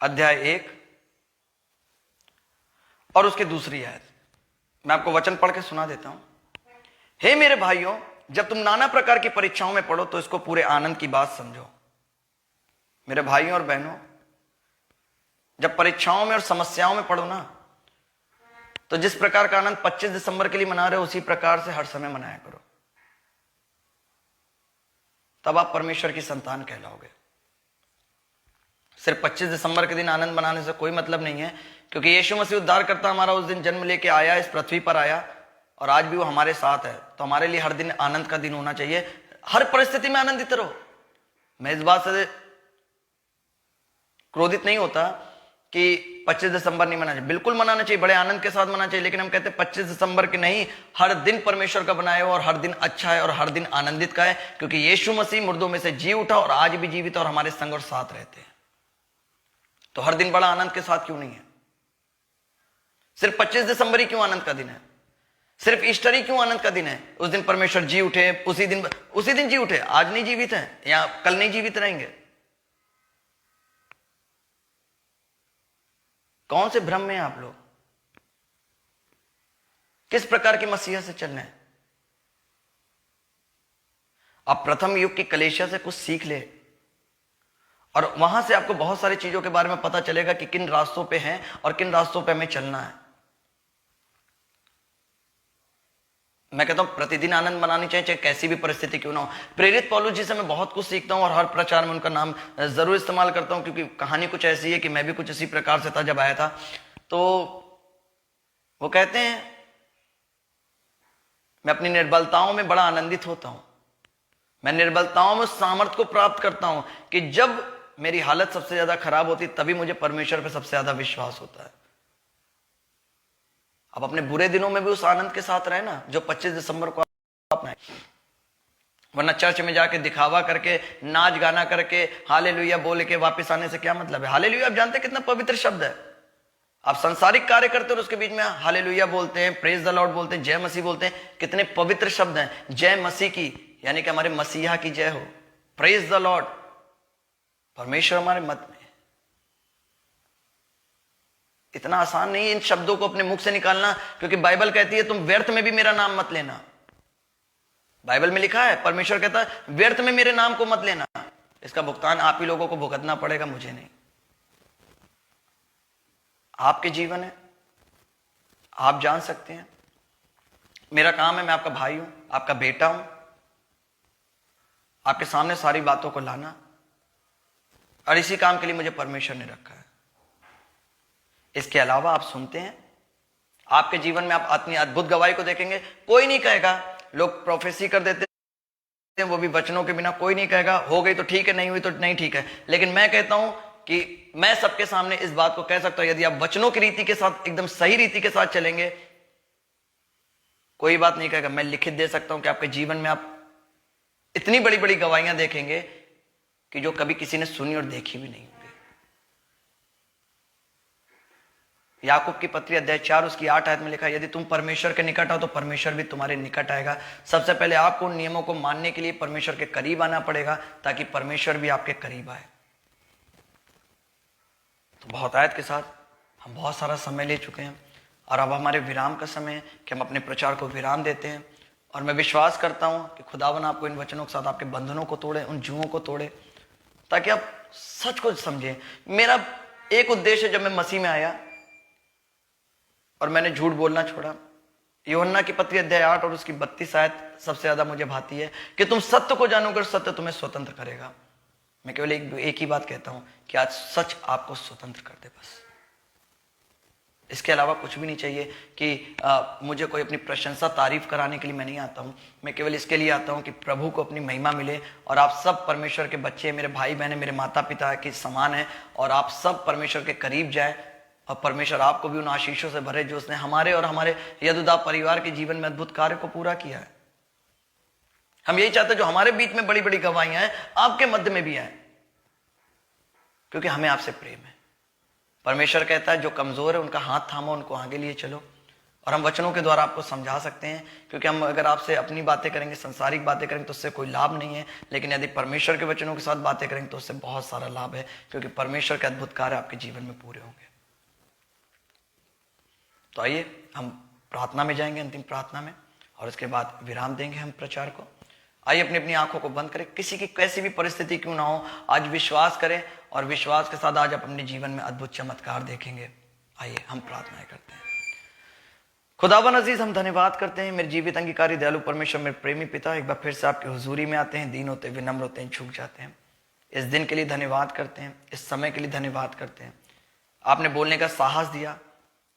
अध्याय 1 और उसकी दूसरी आयत, मैं आपको वचन पढ़ के सुना देता हूं। हे मेरे भाइयों, जब तुम नाना प्रकार की परीक्षाओं में पढ़ो तो इसको पूरे आनंद की बात समझो। मेरे भाइयों और बहनों, जब परीक्षाओं में और समस्याओं में पढ़ो ना, तो जिस प्रकार का आनंद 25 दिसंबर के लिए मना रहे हो, उसी प्रकार से हर समय मनाया करो। तब आप परमेश्वर की संतान कहलाओगे। सिर्फ 25 दिसंबर के दिन आनंद मनाने से कोई मतलब नहीं है, क्योंकि यीशु मसीह उद्धारकर्ता हमारा उस दिन जन्म लेके आया, इस पृथ्वी पर आया, और आज भी वो हमारे साथ है। तो हमारे लिए हर दिन आनंद का दिन होना चाहिए, हर परिस्थिति में आनंदित रहो। मैं इस बात से क्रोधित नहीं होता कि 25 दिसंबर नहीं मनाना चाहिए, बिल्कुल मनाना चाहिए, बड़े आनंद के साथ मनाना चाहिए। लेकिन हम कहते हैं 25 दिसंबर के नहीं, हर दिन परमेश्वर का बनाया हुआ और हर दिन अच्छा है और हर दिन आनंदित का है, क्योंकि यीशु मसीह मुर्दों में से जी उठा और आज भी जीवित और हमारे संग और साथ रहते हैं। तो हर दिन बड़ा आनंद के साथ क्यों नहीं है? सिर्फ 25 दिसंबर ही क्यों आनंद का दिन है? सिर्फ ईस्टर ही क्यों आनंद का दिन है? उस दिन परमेश्वर जी उठे, उसी दिन जी उठे, आज नहीं जीवित हैं या कल नहीं जीवित रहेंगे। कौन से भ्रम में हैं आप लोग? किस प्रकार की मसीहा से चलना है? आप प्रथम युग की कलीसिया से कुछ सीख ले, और वहां से आपको बहुत सारी चीजों के बारे में पता चलेगा कि किन रास्तों पे हैं और किन रास्तों पे हमें चलना है। मैं कहता हूं प्रतिदिन आनंद मनानी चाहिए, चाहे कैसी भी परिस्थिति क्यों ना हो। प्रेरित पौलुस जी से मैं बहुत कुछ सीखता हूं और हर प्रचार में उनका नाम जरूर इस्तेमाल करता हूं, क्योंकि कहानी कुछ ऐसी है कि मैं भी कुछ इसी प्रकार से था जब आया था। तो वो कहते हैं, मैं अपनी निर्बलताओं में बड़ा आनंदित होता हूं। मैं निर्बलताओं में सामर्थ्य को प्राप्त करता हूं कि जब मेरी हालत सबसे ज्यादा खराब होती, तभी मुझे परमेश्वर पे सबसे ज्यादा विश्वास होता है। अब अपने बुरे दिनों में भी उस आनंद के साथ रहे ना, जो 25 दिसंबर को अपनाए। वरना चर्च में जाके दिखावा करके, नाच गाना करके, हालेलुया बोल के वापस आने से क्या मतलब है? हालेलुया आप जानते हैं कितना पवित्र शब्द है। आप संसारिक कार्य करते हो और उसके बीच में हालेलुया बोलते हैं, प्रेज द लॉर्ड बोलते हैं, जय मसीह बोलते हैं। कितने पवित्र शब्द हैं। जय मसीह की, यानी कि हमारे मसीहा की जय हो। प्रेज द लॉर्ड, परमेश्वर हमारे मध्य में। इतना आसान नहीं है इन शब्दों को अपने मुख से निकालना, क्योंकि बाइबल कहती है तुम व्यर्थ में भी मेरा नाम मत लेना। बाइबल में लिखा है, परमेश्वर कहता है व्यर्थ में मेरे नाम को मत लेना। इसका भुगतान आप ही लोगों को भुगतना पड़ेगा, मुझे नहीं। आपके जीवन है, आप जान सकते हैं। मेरा काम है, मैं आपका भाई हूं, आपका बेटा हूं, आपके सामने सारी बातों को लाना, और इसी काम के लिए मुझे परमेश्वर ने रखा है। इसके अलावा आप सुनते हैं, आपके जीवन में आप अपनी अद्भुत गवाही को देखेंगे। कोई नहीं कहेगा, लोग प्रोफेसी कर देते हैं वो भी वचनों के बिना, कोई नहीं कहेगा हो गई तो ठीक है, नहीं हुई तो नहीं ठीक है। लेकिन मैं कहता हूं कि मैं सबके सामने इस बात को कह सकता हूं, यदि आप वचनों की रीति के साथ, एकदम सही रीति के साथ चलेंगे, कोई बात नहीं कहेगा। मैं लिखित दे सकता हूं कि आपके जीवन में आप इतनी बड़ी बड़ी गवाहियां देखेंगे कि जो कभी किसी ने सुनी और देखी भी नहीं होगी। याकूब की पत्री अध्याय 4 उसकी 8 आयत में लिखा है, यदि तुम परमेश्वर के निकट आओ तो परमेश्वर भी तुम्हारे निकट आएगा। सबसे पहले आपको उन नियमों को मानने के लिए परमेश्वर के करीब आना पड़ेगा, ताकि परमेश्वर भी आपके करीब आए। तो बहुत आयत के साथ हम बहुत सारा समय ले चुके हैं, और अब हमारे विराम का समय है कि हम अपने प्रचार को विराम देते हैं। और मैं विश्वास करता हूं कि खुदावन आपको इन वचनों के साथ आपके बंधनों को तोड़े, उन जुओं को तोड़े, ताकि आप सच को समझें। मेरा एक उद्देश्य, जब मैं मसीह में आया और मैंने झूठ बोलना छोड़ा, यूहन्ना की पत्री अध्याय 8 और उसकी 32 आयत सबसे ज्यादा मुझे भाती है कि तुम सत्य को जानोगे, सत्य तुम्हें स्वतंत्र करेगा। मैं केवल एक ही बात कहता हूं कि आज सच आपको स्वतंत्र कर दे, बस। इसके अलावा कुछ भी नहीं चाहिए कि मुझे कोई अपनी प्रशंसा तारीफ कराने के लिए मैं नहीं आता हूं। मैं केवल इसके लिए आता हूं कि प्रभु को अपनी महिमा मिले, और आप सब परमेश्वर के बच्चे, मेरे भाई बहन, मेरे माता पिता के समान है, और आप सब परमेश्वर के करीब जाए, और परमेश्वर आपको भी उन आशीषों से भरे जो उसने हमारे और हमारे यदुदा परिवार के जीवन में अद्भुत कार्य को पूरा किया है। हम यही चाहते हैं जो हमारे बीच में बड़ी बड़ी गवाहियां हैं, आपके मध्य में भी आए, क्योंकि हमें आपसे प्रेम है। परमेश्वर कहता है जो कमजोर है उनका हाथ थामो, उनको आगे लिए चलो। और हम वचनों के द्वारा आपको समझा सकते हैं, क्योंकि हम अगर आपसे अपनी बातें करेंगे, संसारिक बातें करेंगे, तो उससे कोई लाभ नहीं है। लेकिन यदि परमेश्वर के वचनों के साथ बातें करेंगे तो उससे बहुत सारा लाभ है, क्योंकि परमेश्वर के अद्भुत कार्य आपके जीवन में पूरे होंगे। तो आइए हम प्रार्थना में जाएंगे, अंतिम प्रार्थना में, और उसके बाद विराम देंगे हम प्रचार को। आइए अपनी अपनी आंखों को बंद करें। किसी की कैसी भी परिस्थिति क्यों ना हो, आज विश्वास करें, और विश्वास के साथ आज आप अपने जीवन में अद्भुत चमत्कार देखेंगे। आइए हम प्रार्थनाएं करते हैं। खुदावन अजीज, हम धन्यवाद करते हैं मेरे जीवित अंगीकारी दयालु परमेश्वर, मेरे प्रेमी पिता। एक बार फिर से आपकी हुजूरी में आते हैं, दीन होते, विनम्र होते हैं, झुक जाते हैं। इस दिन के लिए धन्यवाद करते हैं, इस समय के लिए धन्यवाद करते हैं। आपने बोलने का साहस दिया,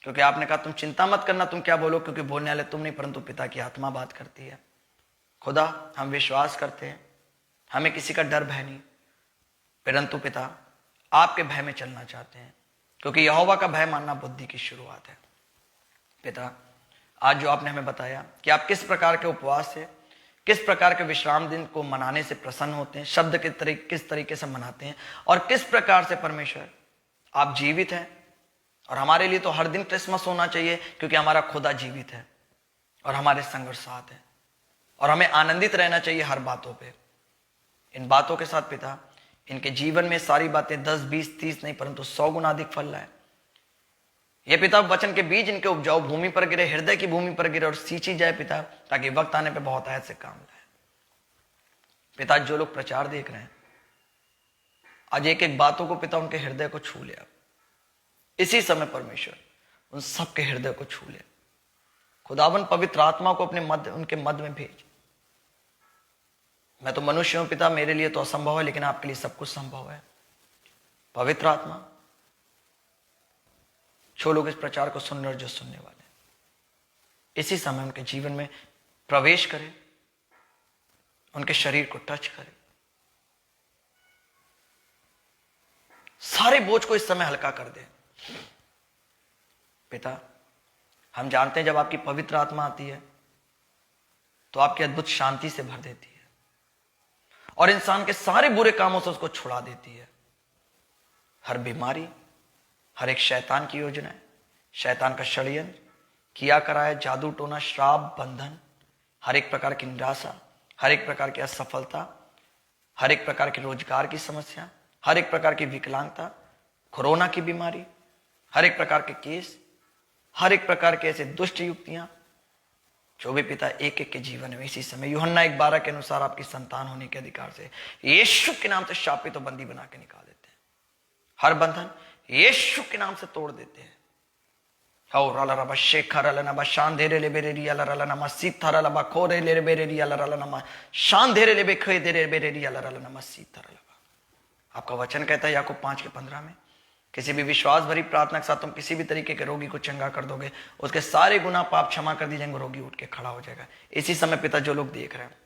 क्योंकि आपने कहा तुम चिंता मत करना तुम क्या बोलो, क्योंकि बोलने वाले तुम नहीं परंतु पिता की आत्मा बात करती है। खुदा, हम विश्वास करते हैं, हमें किसी का डर भय नहीं, परंतु पिता आपके भय में चलना चाहते हैं, क्योंकि यहोवा का भय मानना बुद्धि की शुरुआत है। पिता, आज जो आपने हमें बताया कि आप किस प्रकार के उपवास से, किस प्रकार के विश्राम दिन को मनाने से प्रसन्न होते हैं, शब्द के किस तरीके से मनाते हैं, और किस प्रकार से परमेश्वर आप जीवित हैं। और हमारे लिए तो हर दिन क्रिसमस होना चाहिए, क्योंकि हमारा खुदा जीवित है और हमारे संग और साथ है, और हमें आनंदित रहना चाहिए हर बातों पे। इन बातों के साथ पिता, इनके जीवन में सारी बातें 10, 20, 30 नहीं परंतु 100 गुना अधिक फल लाए। ये पिता वचन के बीज इनके उपजाऊ भूमि पर गिरे, हृदय की भूमि पर गिरे और सींची जाए पिता, ताकि वक्त आने पे बहुत आयत से काम लाए। पिता, जो लोग प्रचार देख रहे हैं, आज एक एक बातों को पिता उनके हृदय को छू ले। अब इसी समय परमेश्वर उन सबके हृदय को छू ले। खुदावन पवित्र आत्मा को अपने मध्य, उनके मध्य में भेज। मैं तो मनुष्य हूं पिता, मेरे लिए तो असंभव है, लेकिन आपके लिए सब कुछ संभव है। पवित्र आत्मा, जो लोग इस प्रचार को सुन रहे और जो सुनने वाले, इसी समय उनके जीवन में प्रवेश करे, उनके शरीर को टच करे, सारे बोझ को इस समय हल्का कर दे। पिता, हम जानते हैं जब आपकी पवित्र आत्मा आती है तो आपकी अद्भुत शांति से भर देती है, और इंसान के सारे बुरे कामों से उसको छुड़ा देती है। हर बीमारी, हर एक शैतान की योजना, शैतान का षड्यंत्र किया कराया, जादू टोना, श्राप, बंधन, हर एक प्रकार की निराशा, हर एक प्रकार की असफलता, हर एक प्रकार की रोजगार की समस्या, हर एक प्रकार की विकलांगता, कोरोना की बीमारी, हर एक प्रकार के केस, हर एक प्रकार के ऐसे दुष्ट युक्तियां जो भी पिता एक एक के जीवन में इसी समय यूहन्ना 1:12 के अनुसार आपकी संतान होने के अधिकार से यीशु के नाम से शापित और बंदी बना के निकाल देते हैं। हर बंधन यीशु के नाम से तोड़ देते हैं। आपका वचन कहता है याकूब 5:15 में, किसी भी विश्वास भरी प्रार्थना के साथ तुम किसी भी तरीके के रोगी को चंगा कर दोगे, उसके सारे गुनाह पाप क्षमा कर दिए जाएंगे, रोगी उठ के खड़ा हो जाएगा। इसी समय पिता जो लोग देख रहे हैं,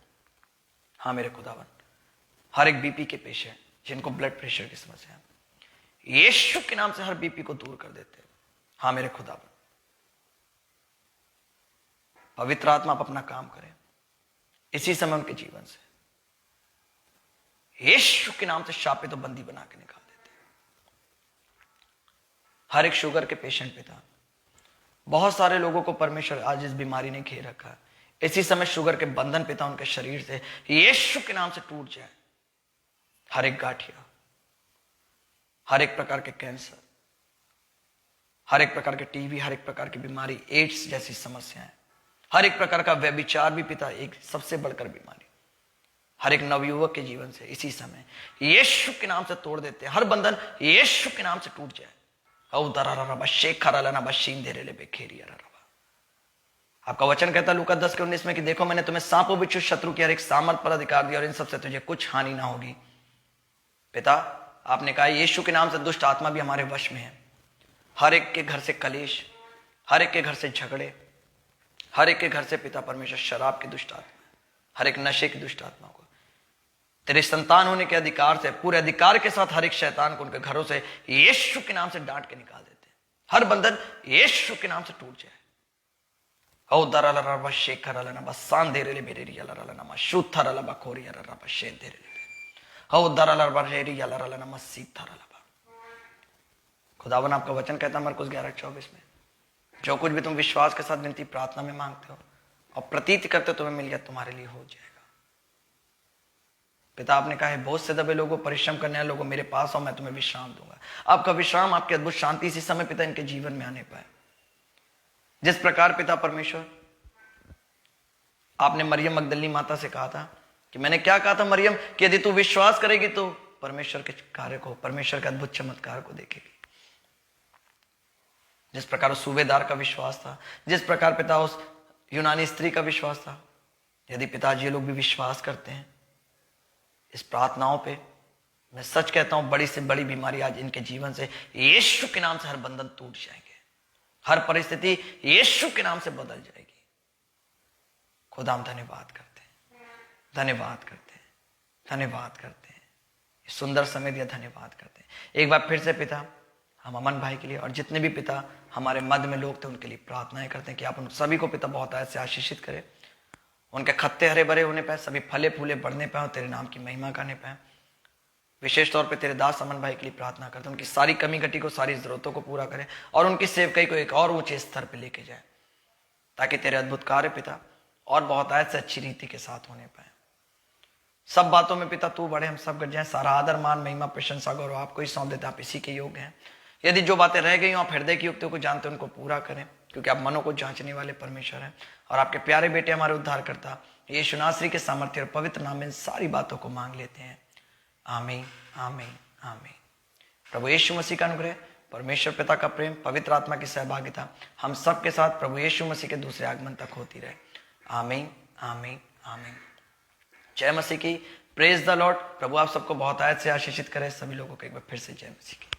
हाँ मेरे खुदावन, हर एक बीपी के पेशेंट जिनको ब्लड प्रेशर की समस्या है, यीशु के नाम से हर बीपी को दूर कर देते हैं। हाँ मेरे खुदावन, पवित्र आत्मा आप अपना काम करें इसी समय उनके जीवन से, यीशु के नाम से शापित और बंदी बना के निकाल देते हैं। हर एक शुगर के पेशेंट पिता, बहुत सारे लोगों को परमेश्वर आज इस बीमारी ने घेर रखा है, इसी समय शुगर के बंधन पिता उनके शरीर से यीशु के नाम से टूट जाए। हर एक गांठिया, हर एक प्रकार के कैंसर, हर एक प्रकार के टीबी, हर एक प्रकार की बीमारी, एड्स जैसी समस्याएं, हर एक प्रकार का व्यभिचार भी पिता एक सबसे बढ़कर बीमारी हर एक नवयुवक के जीवन से इसी समय यीशु के नाम से तोड़ देते हैं। हर बंधन यीशु के नाम से टूट जाए। आपका वचन कहता है लूका 10:19 में कि देखो मैंने तुम्हें सांपों बिच्छू शत्रु की हर एक सामर्थ पर अधिकार दिया और इन सबसे तुझे कुछ हानि ना होगी। पिता आपने कहा यीशु के नाम से दुष्ट आत्मा भी हमारे वश में है। हर एक के घर से कलेश, हर एक के घर से झगड़े, हर एक के घर से पिता परमेश्वर शराब की दुष्ट आत्मा, हर एक नशे की दुष्ट आत्मा को तेरे संतान होने के अधिकार से, पूरे अधिकार के साथ हर एक शैतान को उनके घरों से यीशु के नाम से डांट के निकाल देते हैं। हर बंधन यीशु के नाम से टूट जाए। खुदावन आपका वचन कहता है मरकुस 11:24 में, जो कुछ भी तुम विश्वास के साथ विनती प्रार्थना में मांगते हो और प्रतीत करते हो तुम्हें मिल गया, तुम्हारे लिए हो जाएगा। पिता आपने कहा है बहुत से दबे लोगों, परिश्रम करने वाले लोगों मेरे पास आओ, मैं तुम्हें विश्राम दूंगा। आपका विश्राम, आपकी अद्भुत शांति इसी समय पिता इनके जीवन में आने पाए। जिस प्रकार पिता परमेश्वर आपने मरियम मगदली माता से कहा था कि मैंने क्या कहा था मरियम कि यदि तू विश्वास करेगी तो परमेश्वर के कार्य को, परमेश्वर के अद्भुत चमत्कार को देखेगी। जिस प्रकार उस सूबेदार का विश्वास था, जिस प्रकार पिता उस यूनानी स्त्री का विश्वास था, यदि पिताजी ये लोग भी विश्वास करते हैं इस प्रार्थनाओं पे, मैं सच कहता हूं बड़ी से बड़ी बीमारी आज इनके जीवन से यीशु के नाम से हर बंधन टूट जाएंगे, हर परिस्थिति यीशु के नाम से बदल जाएगी। खुदा हम धन्यवाद करते हैं, धन्यवाद करते हैं, धन्यवाद करते हैं, इस सुंदर समय दिया धन्यवाद करते हैं। एक बार फिर से पिता हम अमन भाई के लिए और जितने भी पिता हमारे मध्य में लोग थे उनके लिए प्रार्थनाएं करते हैं कि आप उन सभी को पिता बहुत ऐसे आशीषित करें, उनके खत्ते हरे भरे होने पाए, सभी फले फूले बढ़ने पाए और तेरे नाम की महिमा करने पाए। विशेष तौर पे तेरे दास अमन भाई के लिए प्रार्थना करते हैं, उनकी सारी कमी घटी को, सारी जरूरतों को पूरा करें और उनकी सेवकाई को एक और ऊंचे स्तर पे लेके जाए, ताकि तेरे अद्भुत कार्य पिता और बहुत ऐसे अच्छी रीति के साथ होने पाए। सब बातों में पिता तू बड़े, हम सब गट जाए। सारा आदर मान महिमा प्रशंसा गौरव आपको ही सौंप देते, आप इसी के योग्य हैं। यदि जो बातें रह गई हो आप हृदय की युक्तियों को जानते उनको पूरा करें, क्योंकि आप मनों को जांचने वाले परमेश्वर हैं। और आपके प्यारे बेटे हमारे उद्धार करता यीशु नासरी के सामर्थ्य और पवित्र नाम में सारी बातों को मांग लेते हैं। आमीन, आमीन, आमीन। प्रभु यीशु मसीह का अनुग्रह, परमेश्वर पिता का प्रेम, पवित्र आत्मा की सहभागिता हम सब के साथ प्रभु यीशु मसीह के दूसरे आगमन तक होती रहे। आमीन, आमीन, आमीन। जय मसीह की। Praise the Lord. प्रभु आप सबको बहुत आयत से आशीषित करे। सभी लोगों को एक बार फिर से जय मसीह की।